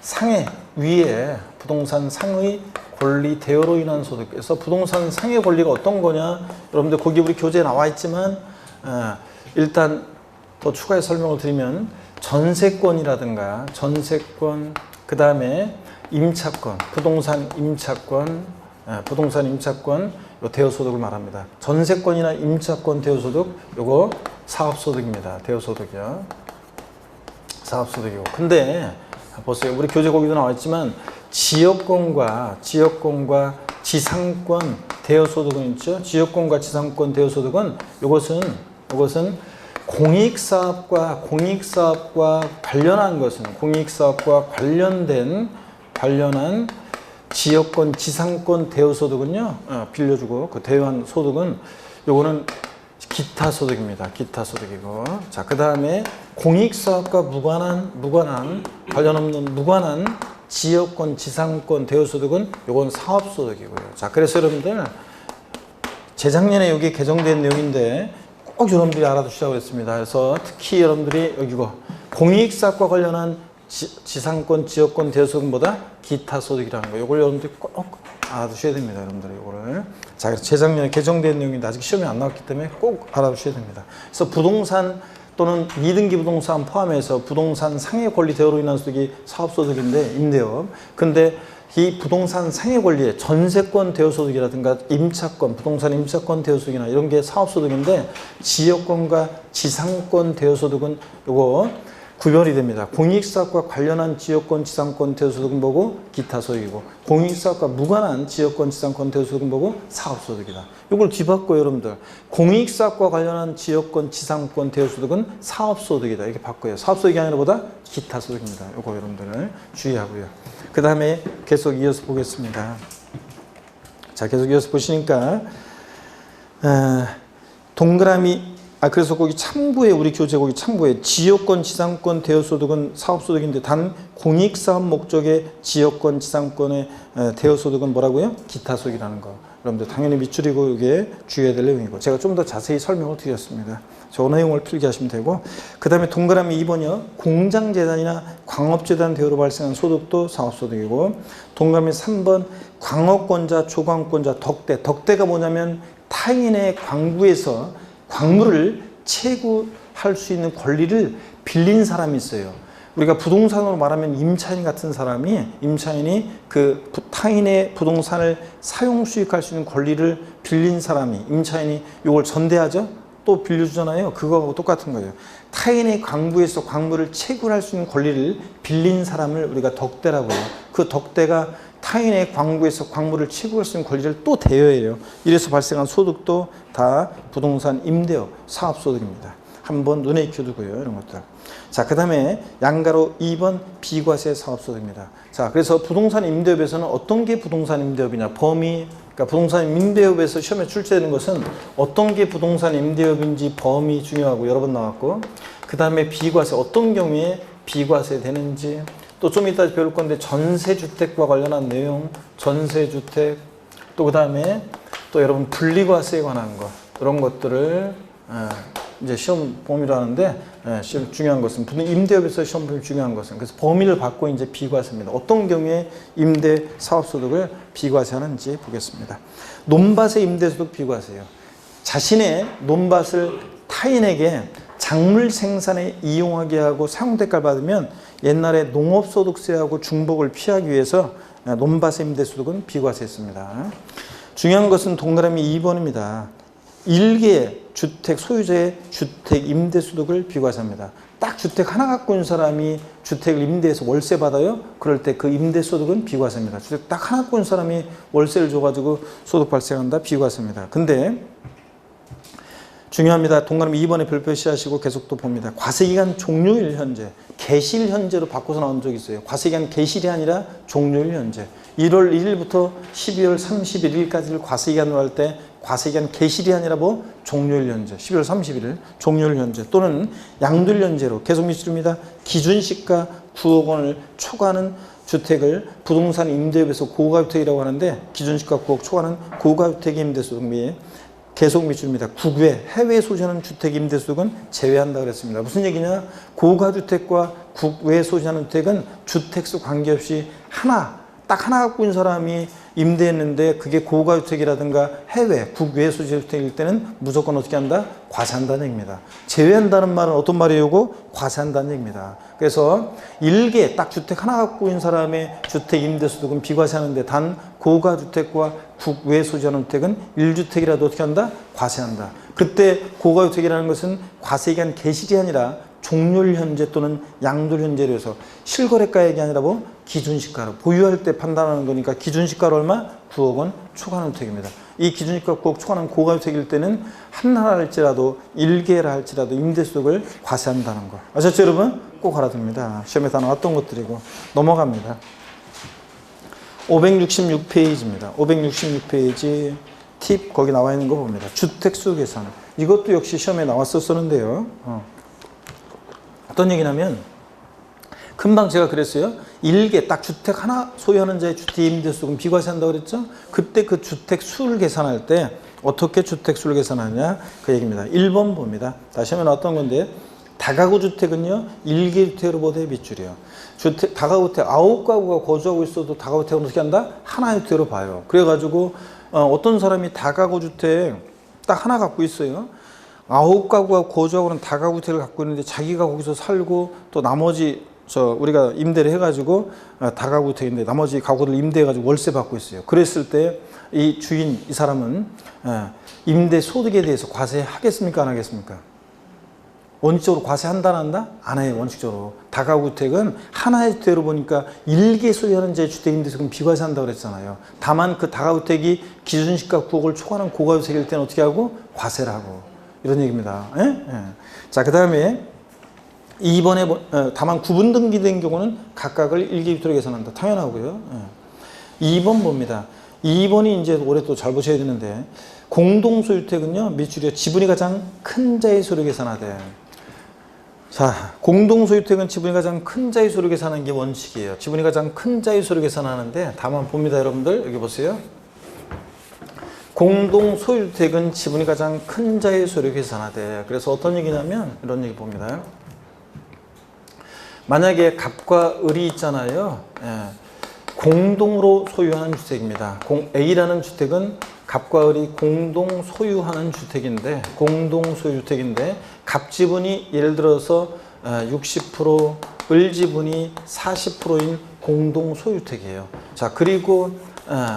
상해 위에 부동산 상의 권리 대여로 인한 소득. 그래서 부동산 상해 권리가 어떤 거냐? 여러분들 거기 우리 교재에 나와 있지만 일단 더 추가해 설명을 드리면 전세권이라든가 전세권 그 다음에 임차권, 부동산 임차권 요 대여소득을 말합니다. 전세권이나 임차권 대여소득 요거 사업소득입니다. 대여소득이요. 사업소득이고. 근데 보세요. 우리 교재 거기도 나와 있지만 지역권과 지상권 대여소득은 있죠. 지역권과 지상권 대여소득은 요것은 공익사업과 관련한 것은 공익사업과 관련한 지역권, 지상권 대여소득은요, 빌려주고 그 대여한 소득은 요거는 기타 소득입니다. 기타 소득이고. 자, 그 다음에 공익사업과 관련 없는 무관한 지역권, 지상권 대여소득은 요건 사업소득이고요. 자, 그래서 여러분들 재작년에 여기 개정된 내용인데 꼭 여러분들이 알아두시라고 했습니다. 그래서 특히 여러분들이 여기고 공익사업과 관련한 지상권, 지역권, 대여소득보다 기타 소득이라는 거, 이걸 여러분들이 꼭 알아두셔야 됩니다. 여러분들이 이거를. 자, 그래서 재작년에 개정된 내용인데 아직 시험에 안 나왔기 때문에 꼭 알아두셔야 됩니다. 그래서 부동산 또는 미등기 부동산 포함해서 부동산 상해 권리 대여로 인한 소득이 사업소득인데, 임대업. 근데 이 부동산 상해 권리의 전세권 대여소득이라든가 임차권, 부동산 임차권 대여소득이나 이런 게 사업소득인데, 지역권과 지상권 대여소득은 요거 구별이 됩니다. 공익사업과 관련한 지역권, 지상권 대여소득은 뭐고? 기타 소득이고, 공익사업과 무관한 지역권, 지상권 대여소득은 뭐고? 사업소득이다. 이걸 뒤바꿔요, 여러분들. 공익사업과 관련한 지역권, 지상권 대여소득은 사업소득이다. 이렇게 바꿔요. 사업소득이 아니라 보다 기타 소득입니다. 이거 여러분들 주의하고요. 그 다음에 계속 이어서 보겠습니다. 자, 계속 이어서 보시니까 동그라미, 그래서 거기 참고에, 우리 교재 거기 참고에 지역권, 지상권 대여소득은 사업소득인데 단 공익사업 목적의 지역권, 지상권의 대여소득은 뭐라고요? 기타 소득이라는 거. 여러분들 당연히 밑줄이고 이게 주의해야 될 내용이고, 제가 좀 더 자세히 설명을 드렸습니다. 저 내용을 필기 하시면 되고, 그 다음에 동그라미 2번이요. 공장재단이나 광업재단 대여로 발생한 소득도 사업소득이고, 동그라미 3번 광업권자, 조광권자, 덕대. 덕대가 뭐냐면 타인의 광부에서 광물을 채굴할 수 있는 권리를 빌린 사람이 있어요. 우리가 부동산으로 말하면 임차인 같은 사람이, 임차인이 그 타인의 부동산을 사용 수익할 수 있는 권리를 빌린 사람이, 임차인이 이걸 전대하죠? 또 빌려주잖아요. 그거하고 똑같은 거예요. 타인의 광부에서 광물을 채굴할 수 있는 권리를 빌린 사람을 우리가 덕대라고 해요. 그 덕대가 타인의 광부에서 광물을 채굴할 수 있는 권리를 또 대여해요. 이래서 발생한 소득도 다 부동산 임대업, 사업소득입니다. 한번 눈에 익혀두고요, 이런 것들. 자, 그 다음에 양가로 2번 비과세 사업소득입니다. 자, 그래서 부동산 임대업에서는 어떤 게 부동산 임대업이냐, 범위, 그러니까 부동산 임대업에서 시험에 출제되는 것은 어떤 게 부동산 임대업인지 범위 중요하고 여러 번 나왔고, 그 다음에 비과세, 어떤 경우에 비과세 되는지, 또 좀 이따 배울 건데 전세주택과 관련한 내용, 전세주택, 또 그 다음에 또 여러분 분리과세에 관한 것, 이런 것들을 이제 시험 범위로 하는데, 시험 중요한 것은 임대업에서 시험 범위 중요한 것은, 그래서 범위를 받고 이제 비과세입니다. 어떤 경우에 임대 사업소득을 비과세하는지 보겠습니다. 논밭의 임대소득 비과세예요. 자신의 논밭을 타인에게 작물 생산에 이용하게 하고 사용대가를 받으면 옛날에 농업소득세하고 중복을 피하기 위해서 논밭의 임대소득은 비과세했습니다. 중요한 것은 동그라미 2번입니다. 일개 주택 소유자의 주택 임대소득을 비과세합니다. 딱 주택 하나 갖고 있는 사람이 주택을 임대해서 월세 받아요. 그럴 때 그 임대소득은 비과세입니다. 주택 딱 하나 갖고 있는 사람이 월세를 줘가지고 소득 발생한다, 비과세입니다. 근데 중요합니다. 동그라미 2번에 별표시 하시고 계속 또 봅니다. 과세기간 종료일 현재, 개시일 현재로 바꿔서 나온 적이 있어요. 과세기간 개시일이 아니라 종료일 현재. 1월 1일부터 12월 31일까지를 과세기간으로 할 때 과세기간 개시일이 아니라 뭐 종료일 현재, 12월 31일 종료일 현재, 또는 양도일 현재로 계속 밑줄입니다. 기준시가 9억 원을 초과하는 주택을 부동산 임대업에서 고가주택이라고 하는데, 기준시가 9억 초과하는 고가주택 임대소득 및 계속 밑줄입니다. 국외, 해외에 소지하는 주택 임대소득은 제외한다 그랬습니다. 무슨 얘기냐? 고가주택과 국외에 소지하는 주택은 주택수 관계없이 딱 하나 갖고 있는 사람이 임대했는데 그게 고가주택이라든가 해외, 국외 소지의 주택일 때는 무조건 어떻게 한다? 과세한다는 얘기입니다. 제외한다는 말은 어떤 말이에요? 과세한다는 얘기입니다. 그래서 일개 딱 주택 하나 갖고 있는 사람의 주택 임대소득은 비과세하는데, 단 고가주택과 국외 소지하는 주택은 1주택이라도 어떻게 한다? 과세한다. 그때 고가주택이라는 것은 과세기간 개시일이 아니라 종료일 현재 또는 양도일 현재로 해서 실거래가액이 아니라 뭐 기준시가로 보유할 때 판단하는 거니까, 기준시가로 얼마? 9억 원 초과하는 주택입니다. 이 기준시가 9억 초과하는 고가주택일 때는 하나 할지라도, 일개라 할지라도 임대소득을 과세한다는 거. 아셨죠, 여러분? 꼭 알아둡니다. 시험에 다 나왔던 것들이고. 넘어갑니다. 566페이지입니다. 566페이지 팁 거기 나와 있는 거 봅니다. 주택수 계산. 이것도 역시 시험에 나왔었는데요. 어떤 얘기냐면, 금방 제가 그랬어요. 일개 딱 주택 하나 소유하는 자의 주택 임대수금 비과세한다고 그랬죠. 그때 그 주택 수를 계산할 때 어떻게 주택 수를 계산하냐 그 얘기입니다. 1번 봅니다. 다시 하면 어떤 건데 다가구 주택은요 일개 주택으로 보되 밑줄이요. 주택 다가구 주택 9가구가 거주하고 있어도 다가구 주택은 어떻게 한다? 하나의 주택으로 봐요. 그래가지고 어떤 사람이 다가구 주택 딱 하나 갖고 있어요. 9가구가 거주하고는 다가구 주택을 갖고 있는데 자기가 거기서 살고 또 나머지 우리가 임대를 해가지고 다가구 주택인데 나머지 가구를 임대해가지고 월세 받고 있어요. 그랬을 때 이 주인 이 사람은 임대 소득에 대해서 과세하겠습니까 안 하겠습니까? 원칙적으로 과세한다 안 한다? 안 해요. 원칙적으로. 다가구 주택은 하나의 주택으로 보니까 일개 소유하는 자의 주택 임대수금 비과세한다고 그랬잖아요. 다만 그 다가구 주택이 기준시가 9억을 초과하는 고가주택일 때는 어떻게 하고? 과세를 하고. 이런 얘기입니다. 예? 예. 자, 그 다음에 2번에 다만 구분 등기된 경우는 각각을 일개주택으로 계산한다. 당연하고요. 예. 2번 봅니다. 2번이 이제 올해 또 잘 보셔야 되는데 공동소유주택은요 밑줄이요 지분이 가장 큰 자의 수로 계산하되. 자, 공동소유주택은 지분이 가장 큰 자의 수로 계산하는 게 원칙이에요. 지분이 가장 큰 자의 수로 계산하는데 다만 봅니다. 여러분들 여기 보세요. 공동소유주택은 지분이 가장 큰 자의 수로 계산하되. 그래서 어떤 얘기냐면 이런 얘기 봅니다. 만약에 갑과 을이 있잖아요. 예. 공동으로 소유하는 주택입니다. A라는 주택은 갑과 을이 공동 소유하는 주택인데 갑 지분이 예를 들어서 60%, 을 지분이 40%인 공동 소유주택이에요. 자, 그리고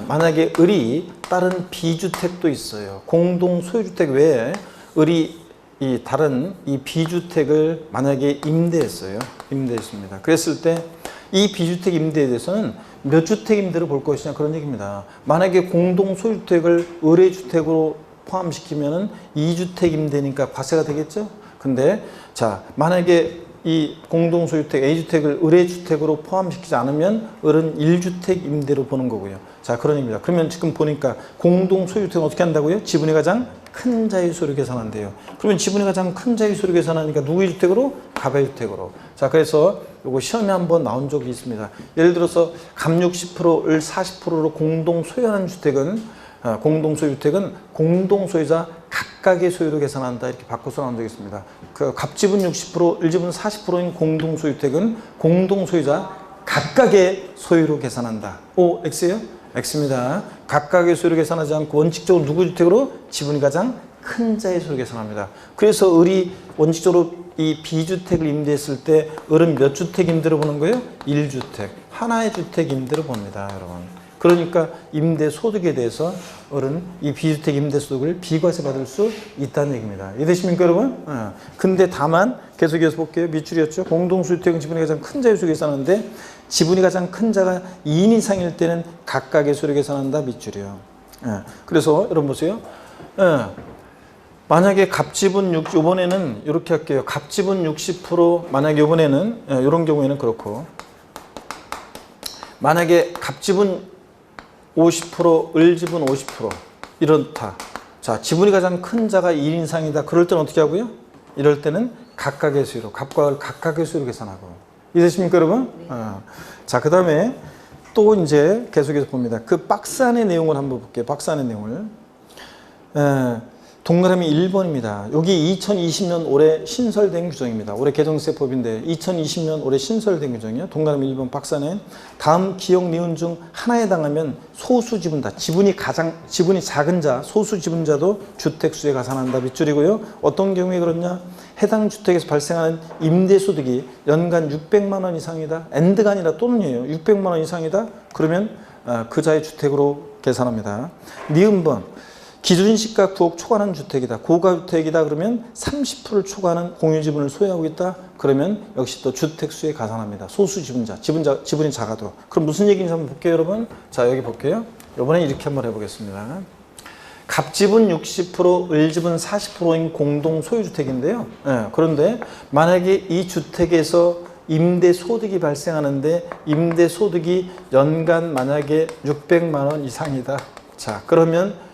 만약에 을이 다른 비주택도 있어요. 공동 소유주택 외에 을이 이 다른 이 비주택을 만약에 임대했습니다. 그랬을 때 이 비주택 임대에 대해서는 몇 주택 임대를 볼 것이냐 그런 얘기입니다. 만약에 공동 소유주택을 을의 주택으로 포함시키면은 2주택 임대니까 과세가 되겠죠. 근데 자, 만약에 이 공동 소유주택 A주택을 을의 주택으로 포함시키지 않으면 을은 1주택 임대로 보는 거고요. 자, 그런 얘기입니다. 그러면 지금 보니까 공동 소유주택은 어떻게 한다고요? 지분이 가장 큰 자의 수를 계산한대요. 그러면 지분이 가장 큰 자의 수를 계산하니까 누구의 주택으로? 갑의 주택으로. 자, 그래서 요거 시험에 한번 나온 적이 있습니다. 예를 들어서 갑 60%, 을 40%로 공동 소유하는 주택은 공동 소유주택은 공동 소유자 각각의 소유로 계산한다. 이렇게 바꿔서 나온 적이 있습니다. 그 갑지분 60%, 을지분 40%인 공동 소유주택은 공동 소유자 각각의 소유로 계산한다. O, X예요? X입니다. 각각의 소유로 계산하지 않고 원칙적으로 누구 주택으로? 지분이 가장 큰 자의 소유로 계산합니다. 그래서 을이 원칙적으로 이 B주택을 임대했을 때 을은 몇 주택 임대로 보는 거예요? 1주택. 하나의 주택 임대로 봅니다, 여러분. 그러니까 임대 소득에 대해서 을은 이 비주택 임대 소득을 비과세 받을 수 있다는 얘기입니다. 이해되십니까, 여러분? 근데 다만 계속해서 볼게요. 밑줄이었죠. 공동소유주택은 지분이 가장 큰 자의 수를 계산하는데 지분이 가장 큰 자가 2인 이상일 때는 각각의 수를 계산한다. 밑줄이요. 그래서 여러분 보세요. 만약에 갑지분 60, 이번에는 이렇게 할게요. 갑지분 60%, 만약에 이번에는 이런 경우에는 그렇고, 만약에 갑지분 50%, 을지분 50% 이렇다. 자, 지분이 가장 큰 자가 1인 이상이다. 그럴 때는 어떻게 하고요? 이럴 때는 각각의 수로, 갑과 을 각각의 수로 계산하고. 이해되십니까, 여러분? 네. 자, 그 다음에 또 이제 계속해서 봅니다. 그 박스 안의 내용을 한번 볼게요. 박스 안의 내용을. 동그라미 1번입니다. 여기 2020년 올해 신설된 규정입니다. 올해 개정세법인데 2020년 올해 신설된 규정이요. 동그라미 1번 박스 안에 다음 기억 니은 중 하나에 해당하면 소수 지분자, 지분이 작은 자, 소수 지분자도 주택수에 가산한다. 밑줄이고요. 어떤 경우에 그렇냐? 해당 주택에서 발생하는 임대소득이 연간 600만 원 이상이다. 엔드가 아니라 또는이에요. 600만 원 이상이다. 그러면 그 자의 주택으로 계산합니다. 니은번 기준시가 9억 초과하는 주택이다. 고가주택이다. 그러면 30%를 초과하는 공유지분을 소유하고 있다. 그러면 역시 또 주택수에 가산합니다. 소수 지분자, 지분이 작아도. 그럼 무슨 얘기인지 한번 볼게요, 여러분. 자, 여기 볼게요. 이번에 이렇게 한번 해보겠습니다. 갑지분 60%, 을지분 40%인 공동 소유주택인데요. 그런데 만약에 이 주택에서 임대소득이 발생하는데 임대소득이 연간 만약에 600만 원 이상이다. 자, 그러면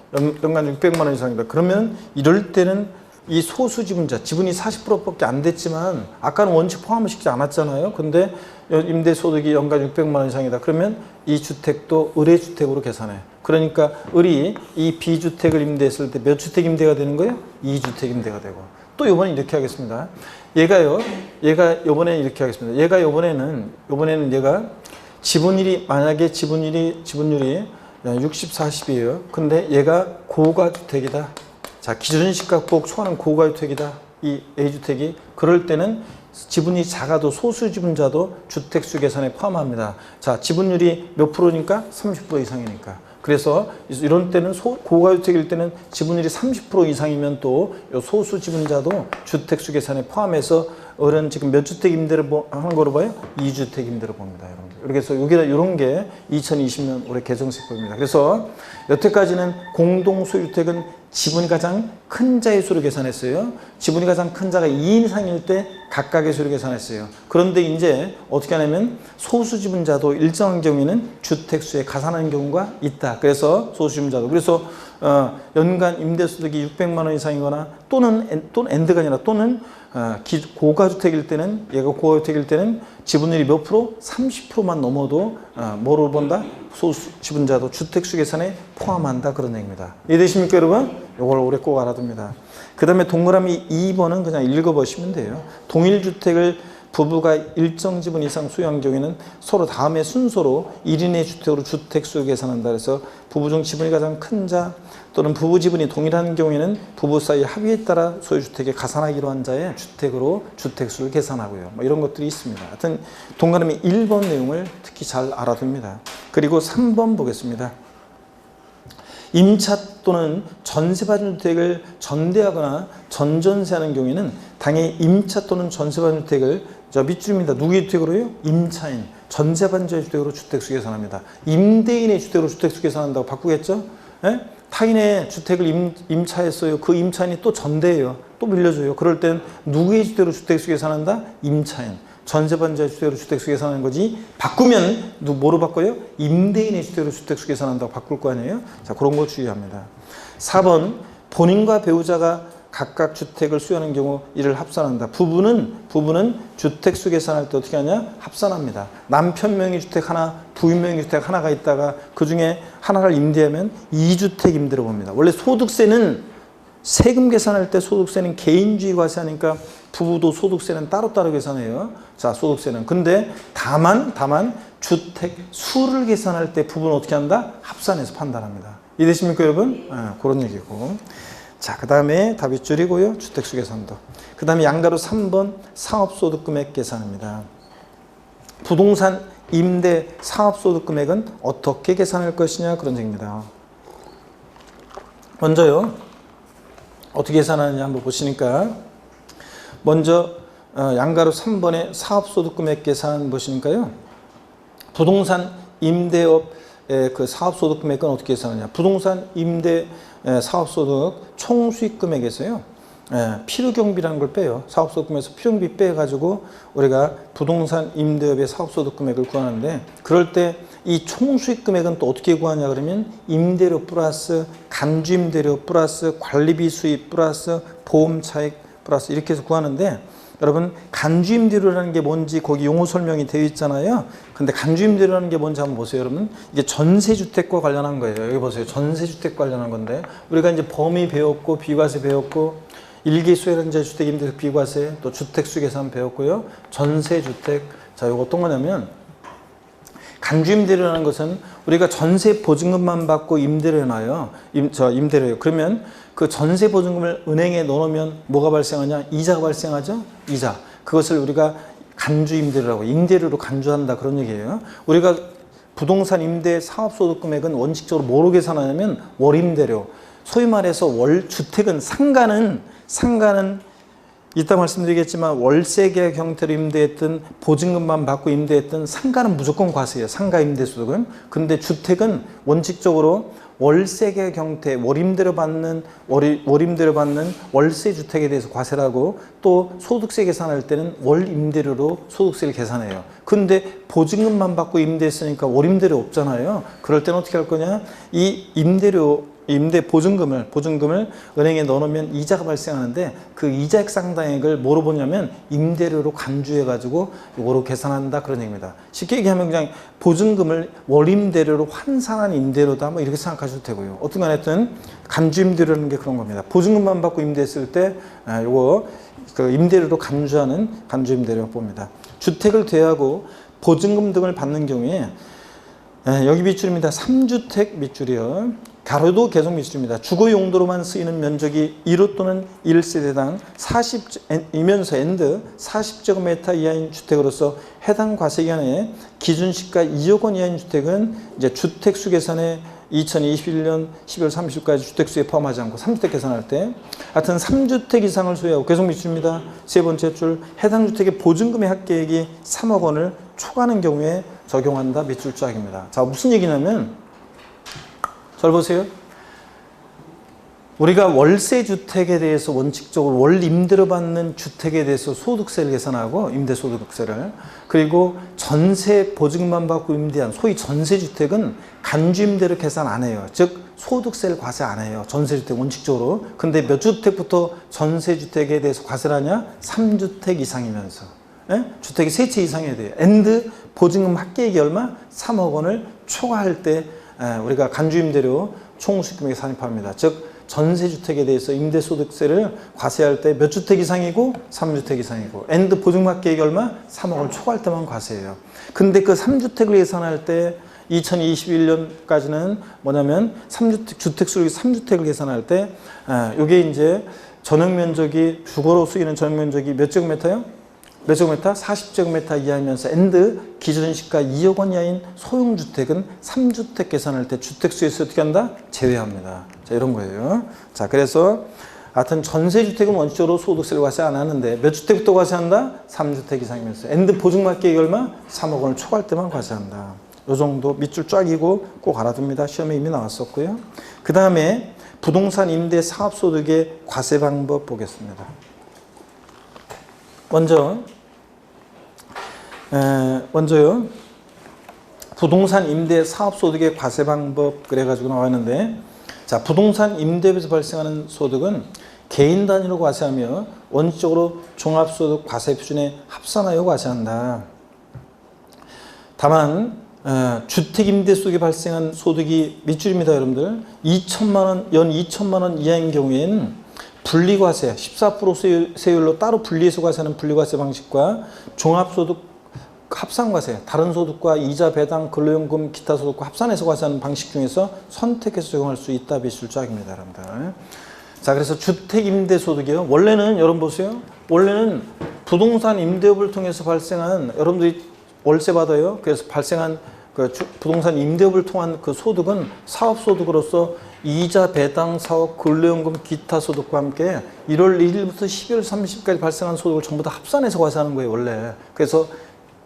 연간 600만 원 이상이다. 그러면 이럴 때는 이 소수 지분자, 지분이 40%밖에 안 됐지만 아까는 원칙 포함을 시키지 않았잖아요. 근데 임대소득이 연간 600만 원 이상이다. 그러면 이 주택도 의뢰주택으로 계산해. 그러니까 을이 이 B주택을 임대했을 때 몇 주택 임대가 되는 거예요? 2주택 임대가 되고. 또 이번에 이렇게 하겠습니다. 얘가 이번에 이렇게 하겠습니다. 얘가 이번에는 얘가 만약에 지분율이 60, 40이에요. 근데 얘가 고가주택이다. 자, 기준시가폭 초과하는 고가주택이다. 이 A주택이. 그럴 때는 지분이 작아도 소수 지분자도 주택수 계산에 포함합니다. 자, 지분율이 몇 프로니까? 30% 이상이니까. 그래서 이런 때는 고가주택일 때는 지분율이 30% 이상이면 또 소수 지분자도 주택수 계산에 포함해서 어른 지금 몇 주택 임대를 하는 거로 봐요? 2주택 임대로 봅니다. 그래서 이런 게 2020년 올해 개정세법입니다. 그래서 여태까지는 공동소유주택은 지분이 가장 큰 자의 수를 계산했어요. 지분이 가장 큰 자가 2인 이상일 때 각각의 수를 계산했어요. 그런데 이제 어떻게 하냐면 소수 지분자도 일정한 경우에는 주택수에 가산하는 경우가 있다. 그래서 소수 지분자도. 그래서 연간 임대소득이 600만 원 이상이거나 또는 엔드가 아니라 또는 고가주택일 때는 얘가 고가주택일 때는 지분율이 몇 프로? 30%만 넘어도 뭐를 본다? 소수 지분자도 주택수 계산에 포함한다. 그런 얘기입니다. 이해되십니까 여러분? 이걸 오래 꼭 알아둡니다. 그 다음에 동그라미 2번은 그냥 읽어보시면 돼요. 동일주택을 부부가 일정 지분 이상 소유한 경우에는 서로 다음의 순서로 1인의 주택으로 주택수 계산한다. 그래서 부부 중 지분이 가장 큰 자 또는 부부 지분이 동일한 경우에는 부부 사이 합의에 따라 소유주택에 가산하기로 한 자의 주택으로 주택수를 계산하고요. 뭐 이런 것들이 있습니다. 하여튼 동그라미 1번 내용을 특히 잘 알아둡니다. 그리고 3번 보겠습니다. 임차 또는 전세받은 주택을 전대하거나 전전세하는 경우에는 당연히 임차 또는 전세받은 주택을 밑줄입니다. 누구의 주택으로요? 임차인, 전세받은 자의 주택으로 주택수 계산합니다. 임대인의 주택으로 주택수 계산한다고 바꾸겠죠? 예? 타인의 주택을 임차했어요. 그 임차인이 또 전대해요. 또 밀려줘요. 그럴 땐 누구의 주택으로 주택수 계산한다? 임차인. 전세받은 자의 주택으로 주택수 계산하는 거지. 바꾸면 뭐로 바꿔요? 임대인의 주택으로 주택수 계산한다고 바꿀 거 아니에요? 자, 그런 거 주의합니다. 4번 본인과 배우자가 각각 주택을 수여하는 경우 이를 합산한다. 부부는 주택수 계산할 때 어떻게 하냐? 합산합니다. 남편 명의 주택 하나, 부인 명의 주택 하나가 있다가 그 중에 하나를 임대하면 2주택 임대로 봅니다. 원래 소득세는 세금 계산할 때 소득세는 개인주의 과세하니까 부부도 소득세는 따로따로 계산해요. 자, 소득세는. 근데 다만 주택 수를 계산할 때 부부는 어떻게 한다? 합산해서 판단합니다. 이해되십니까 여러분? 그런 얘기고. 자, 그 다음에 답이 줄이고요. 주택수 계산도. 그 다음에 양가로 3번 사업소득 금액 계산입니다. 부동산 임대 사업소득 금액은 어떻게 계산할 것이냐 그런 얘기입니다. 먼저요. 어떻게 계산하느냐 한번 보시니까 먼저 양가로 3번의 사업소득 금액 계산 보시니까요. 부동산 임대업의 그 사업소득 금액은 어떻게 계산하냐. 부동산 임대 사업소득 총수익 금액에서요. 필요경비라는 걸 빼요. 사업소득금에서 필요경비 빼가지고 우리가 부동산 임대업의 사업소득 금액을 구하는데 그럴 때 이 총수익 금액은 또 어떻게 구하냐 그러면 임대료 플러스 간주임대료 플러스 관리비 수입 플러스 보험차익 플러스 이렇게 해서 구하는데 여러분 간주임대료라는 게 뭔지 거기 용어 설명이 되어 있잖아요. 근데 간주임대료라는 게 뭔지 한번 보세요. 여러분 이게 전세주택과 관련한 거예요. 여기 보세요. 전세주택 관련한 건데 우리가 이제 범위 배웠고 비과세 배웠고 일개수혜란자 주택임대 비과세 또 주택수 계산 배웠고요. 전세주택. 자, 이거 어떤 거냐면 간주임대료라는 것은 우리가 전세 보증금만 받고 임대를 해놔요. 임대를 해요. 그러면 그 전세 보증금을 은행에 넣어놓으면 뭐가 발생하냐? 이자가 발생하죠? 이자. 그것을 우리가 간주임대료라고 임대료로 간주한다 그런 얘기예요. 우리가 부동산 임대 사업소득 금액은 원칙적으로 뭐로 계산하냐면 월임대료. 소위 말해서 주택은 상가는 이따 말씀드리겠지만 월세계약 형태로 임대했던 보증금만 받고 임대했던 상가는 무조건 과세예요. 상가 임대소득은. 근데 주택은 원칙적으로 월세계약 형태 월임대로 받는 월세 주택에 대해서 과세라고 또 소득세 계산할 때는 월임대료로 소득세를 계산해요. 근데 보증금만 받고 임대했으니까 월임대료 없잖아요. 그럴 때는 어떻게 할 거냐? 이 임대료 임대 보증금을 은행에 넣어놓으면 이자가 발생하는데 그 이자액 상당액을 뭐로 보냐면 임대료로 간주해가지고 이거로 계산한다 그런 얘기입니다. 쉽게 얘기하면 그냥 보증금을 월임대료로 환산한 임대료다 뭐 이렇게 생각하셔도 되고요. 어떤 간 하여튼 간주 임대료라는 게 그런 겁니다. 보증금만 받고 임대했을 때 요거 그 임대료로 간주하는 간주 임대료라고 봅니다. 주택을 대하고 보증금 등을 받는 경우에 여기 밑줄입니다. 3주택 밑줄이요. 가로도 계속 밑줄입니다. 주거 용도로만 쓰이는 면적이 1호 또는 1세대당 40이면서 엔드 40제곱미터 이하인 주택으로서 해당 과세기간에 기준시가 2억 원 이하인 주택은 이제 주택수 계산에 2021년 12월 30일까지 주택수에 포함하지 않고 3주택 계산할 때 하여튼 3주택 이상을 소유하고 계속 밑줄입니다. 세 번째 줄 해당 주택의 보증금의 합계액이 3억 원을 초과하는 경우에 적용한다 밑줄 쫙입니다. 자, 무슨 얘기냐면 잘 보세요. 우리가 월세 주택에 대해서 원칙적으로 월 임대료 받는 주택에 대해서 소득세를 계산하고 임대소득세를 그리고 전세 보증금만 받고 임대한 소위 전세주택은 간주임대료 계산 안 해요. 즉 소득세를 과세 안 해요. 전세주택 원칙적으로. 근데 몇 주택부터 전세주택에 대해서 과세를 하냐? 3주택 이상이면서. 예? 주택이 3채 이상이어야 돼요. 엔드 보증금 합계액이 얼마? 3억 원을 초과할 때 우리가 간주임대료 총수익금액에 산입합니다. 즉 전세주택에 대해서 임대소득세를 과세할 때 몇 주택 이상이고 3주택 이상이고 엔드 보증금 합계액이 얼마? 3억을 초과할 때만 과세해요. 근데 그 3주택을 계산할 때 2021년까지는 뭐냐면 3주택, 주택수를 3주택을 계산할 때 이게 이제 전용면적이 주거로 쓰이는 전용면적이 몇 제곱미터요? 몇 제곱미터? 40제곱미터 이하이면서 엔드 기준시가 2억 원 이하인 소형주택은 3주택 계산할 때 주택수에서 어떻게 한다? 제외합니다. 자, 이런 거예요. 자, 그래서 하여튼 전세주택은 원칙적으로 소득세를 과세 안 하는데 몇 주택부터 과세한다? 3주택 이상이면서 엔드 보증금액이 얼마? 3억 원을 초과할 때만 과세한다. 이 정도 밑줄 쫙이고 꼭 알아둡니다. 시험에 이미 나왔었고요. 그 다음에 부동산 임대 사업소득의 과세 방법 보겠습니다. 먼저요. 부동산 임대 사업소득의 과세 방법 그래가지고 나왔는데 자, 부동산 임대업에서 발생하는 소득은 개인 단위로 과세하며 원칙적으로 종합소득 과세 표준에 합산하여 과세한다. 다만 주택 임대 속에 발생한 소득이 밑줄입니다. 여러분들 2천만 원, 연 2천만 원 이하인 경우에는 분리과세 14% 세율로 따로 분리해서 과세하는 분리과세 방식과 종합소득 합산과세 다른 소득과 이자 배당 근로연금 기타 소득과 합산해서 과세하는 방식 중에서 선택해서 적용할 수 있다 밑줄 쫙입니다. 여러분들. 자, 그래서 주택 임대 소득이요. 원래는 여러분 보세요. 원래는 부동산 임대업을 통해서 발생한 여러분들이 월세 받아요. 그래서 발생한 그 부동산 임대업을 통한 그 소득은 사업소득으로서 이자, 배당, 사업, 근로연금, 기타 소득과 함께 1월 1일부터 12월 30일까지 발생한 소득을 전부 다 합산해서 과세하는 거예요, 원래. 그래서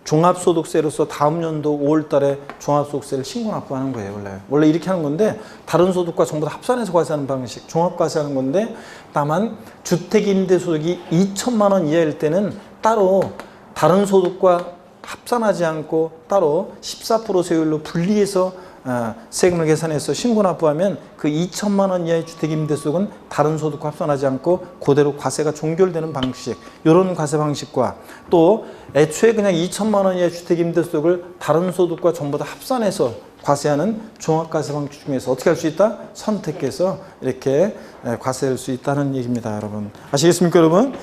종합소득세로서 다음 연도 5월 달에 종합소득세를 신고 납부하는 거예요, 원래. 원래 이렇게 하는 건데 다른 소득과 전부 다 합산해서 과세하는 방식, 종합과세하는 건데 다만 주택임대소득이 2천만 원 이하일 때는 따로 다른 소득과 합산하지 않고 따로 14% 세율로 분리해서 세금을 계산해서 신고 납부하면 그 2천만 원 이하의 주택임대소득은 다른 소득과 합산하지 않고 그대로 과세가 종결되는 방식, 이런 과세 방식과 또 애초에 그냥 2천만 원 이하의 주택임대소득을 다른 소득과 전부 다 합산해서 과세하는 종합과세 방식 중에서 어떻게 할 수 있다? 선택해서 이렇게 과세할 수 있다는 얘기입니다. 여러분 아시겠습니까? 여러분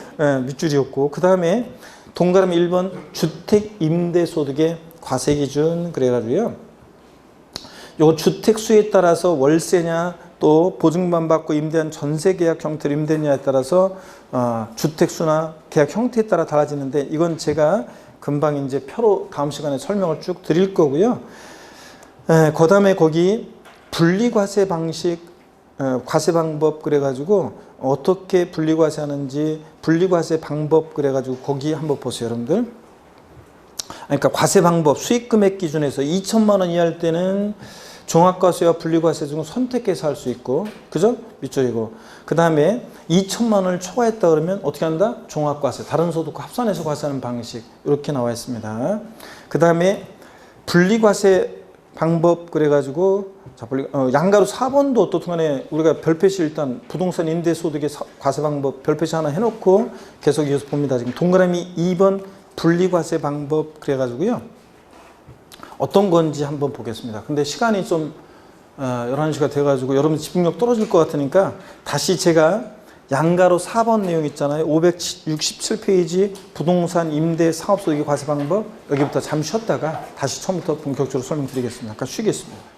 밑줄이었고 그 다음에 동그라미 1번 주택임대소득의 과세기준 그래가지고요. 요거 주택수에 따라서 월세냐 또 보증금만 받고 임대한 전세계약 형태로 임대냐에 따라서 주택수나 계약 형태에 따라 달라지는데 이건 제가 금방 이제 표로 다음 시간에 설명을 쭉 드릴 거고요. 그 다음에 거기 분리과세 방식, 과세 방법 그래가지고 어떻게 분리과세 하는지 분리과세 방법 그래가지고 거기 한번 보세요, 여러분들. 그러니까 과세 방법 수익금액 기준에서 2천만 원 이하일 때는 종합과세와 분리과세 중 선택해서 할 수 있고, 그죠? 밑줄이고. 그 다음에 2천만 원을 초과했다 그러면 어떻게 한다? 종합과세, 다른 소득과 합산해서 과세하는 방식, 이렇게 나와 있습니다. 그 다음에 분리과세 방법 그래가지고 자, 양가로 4번도 또 중간에 우리가 별표시 일단 부동산 임대소득의 과세 방법 별표시 하나 해놓고 계속 이어서 봅니다. 지금 동그라미 2번 분리과세 방법 그래가지고요. 어떤 건지 한번 보겠습니다. 근데 시간이 좀 11시가 돼가지고 여러분 집중력 떨어질 것 같으니까 다시 제가 양가로 4번 내용 있잖아요. 567페이지 부동산 임대 상업소득의 과세 방법 여기부터 잠시 쉬었다가 다시 처음부터 본격적으로 설명드리겠습니다. 잠깐 쉬겠습니다.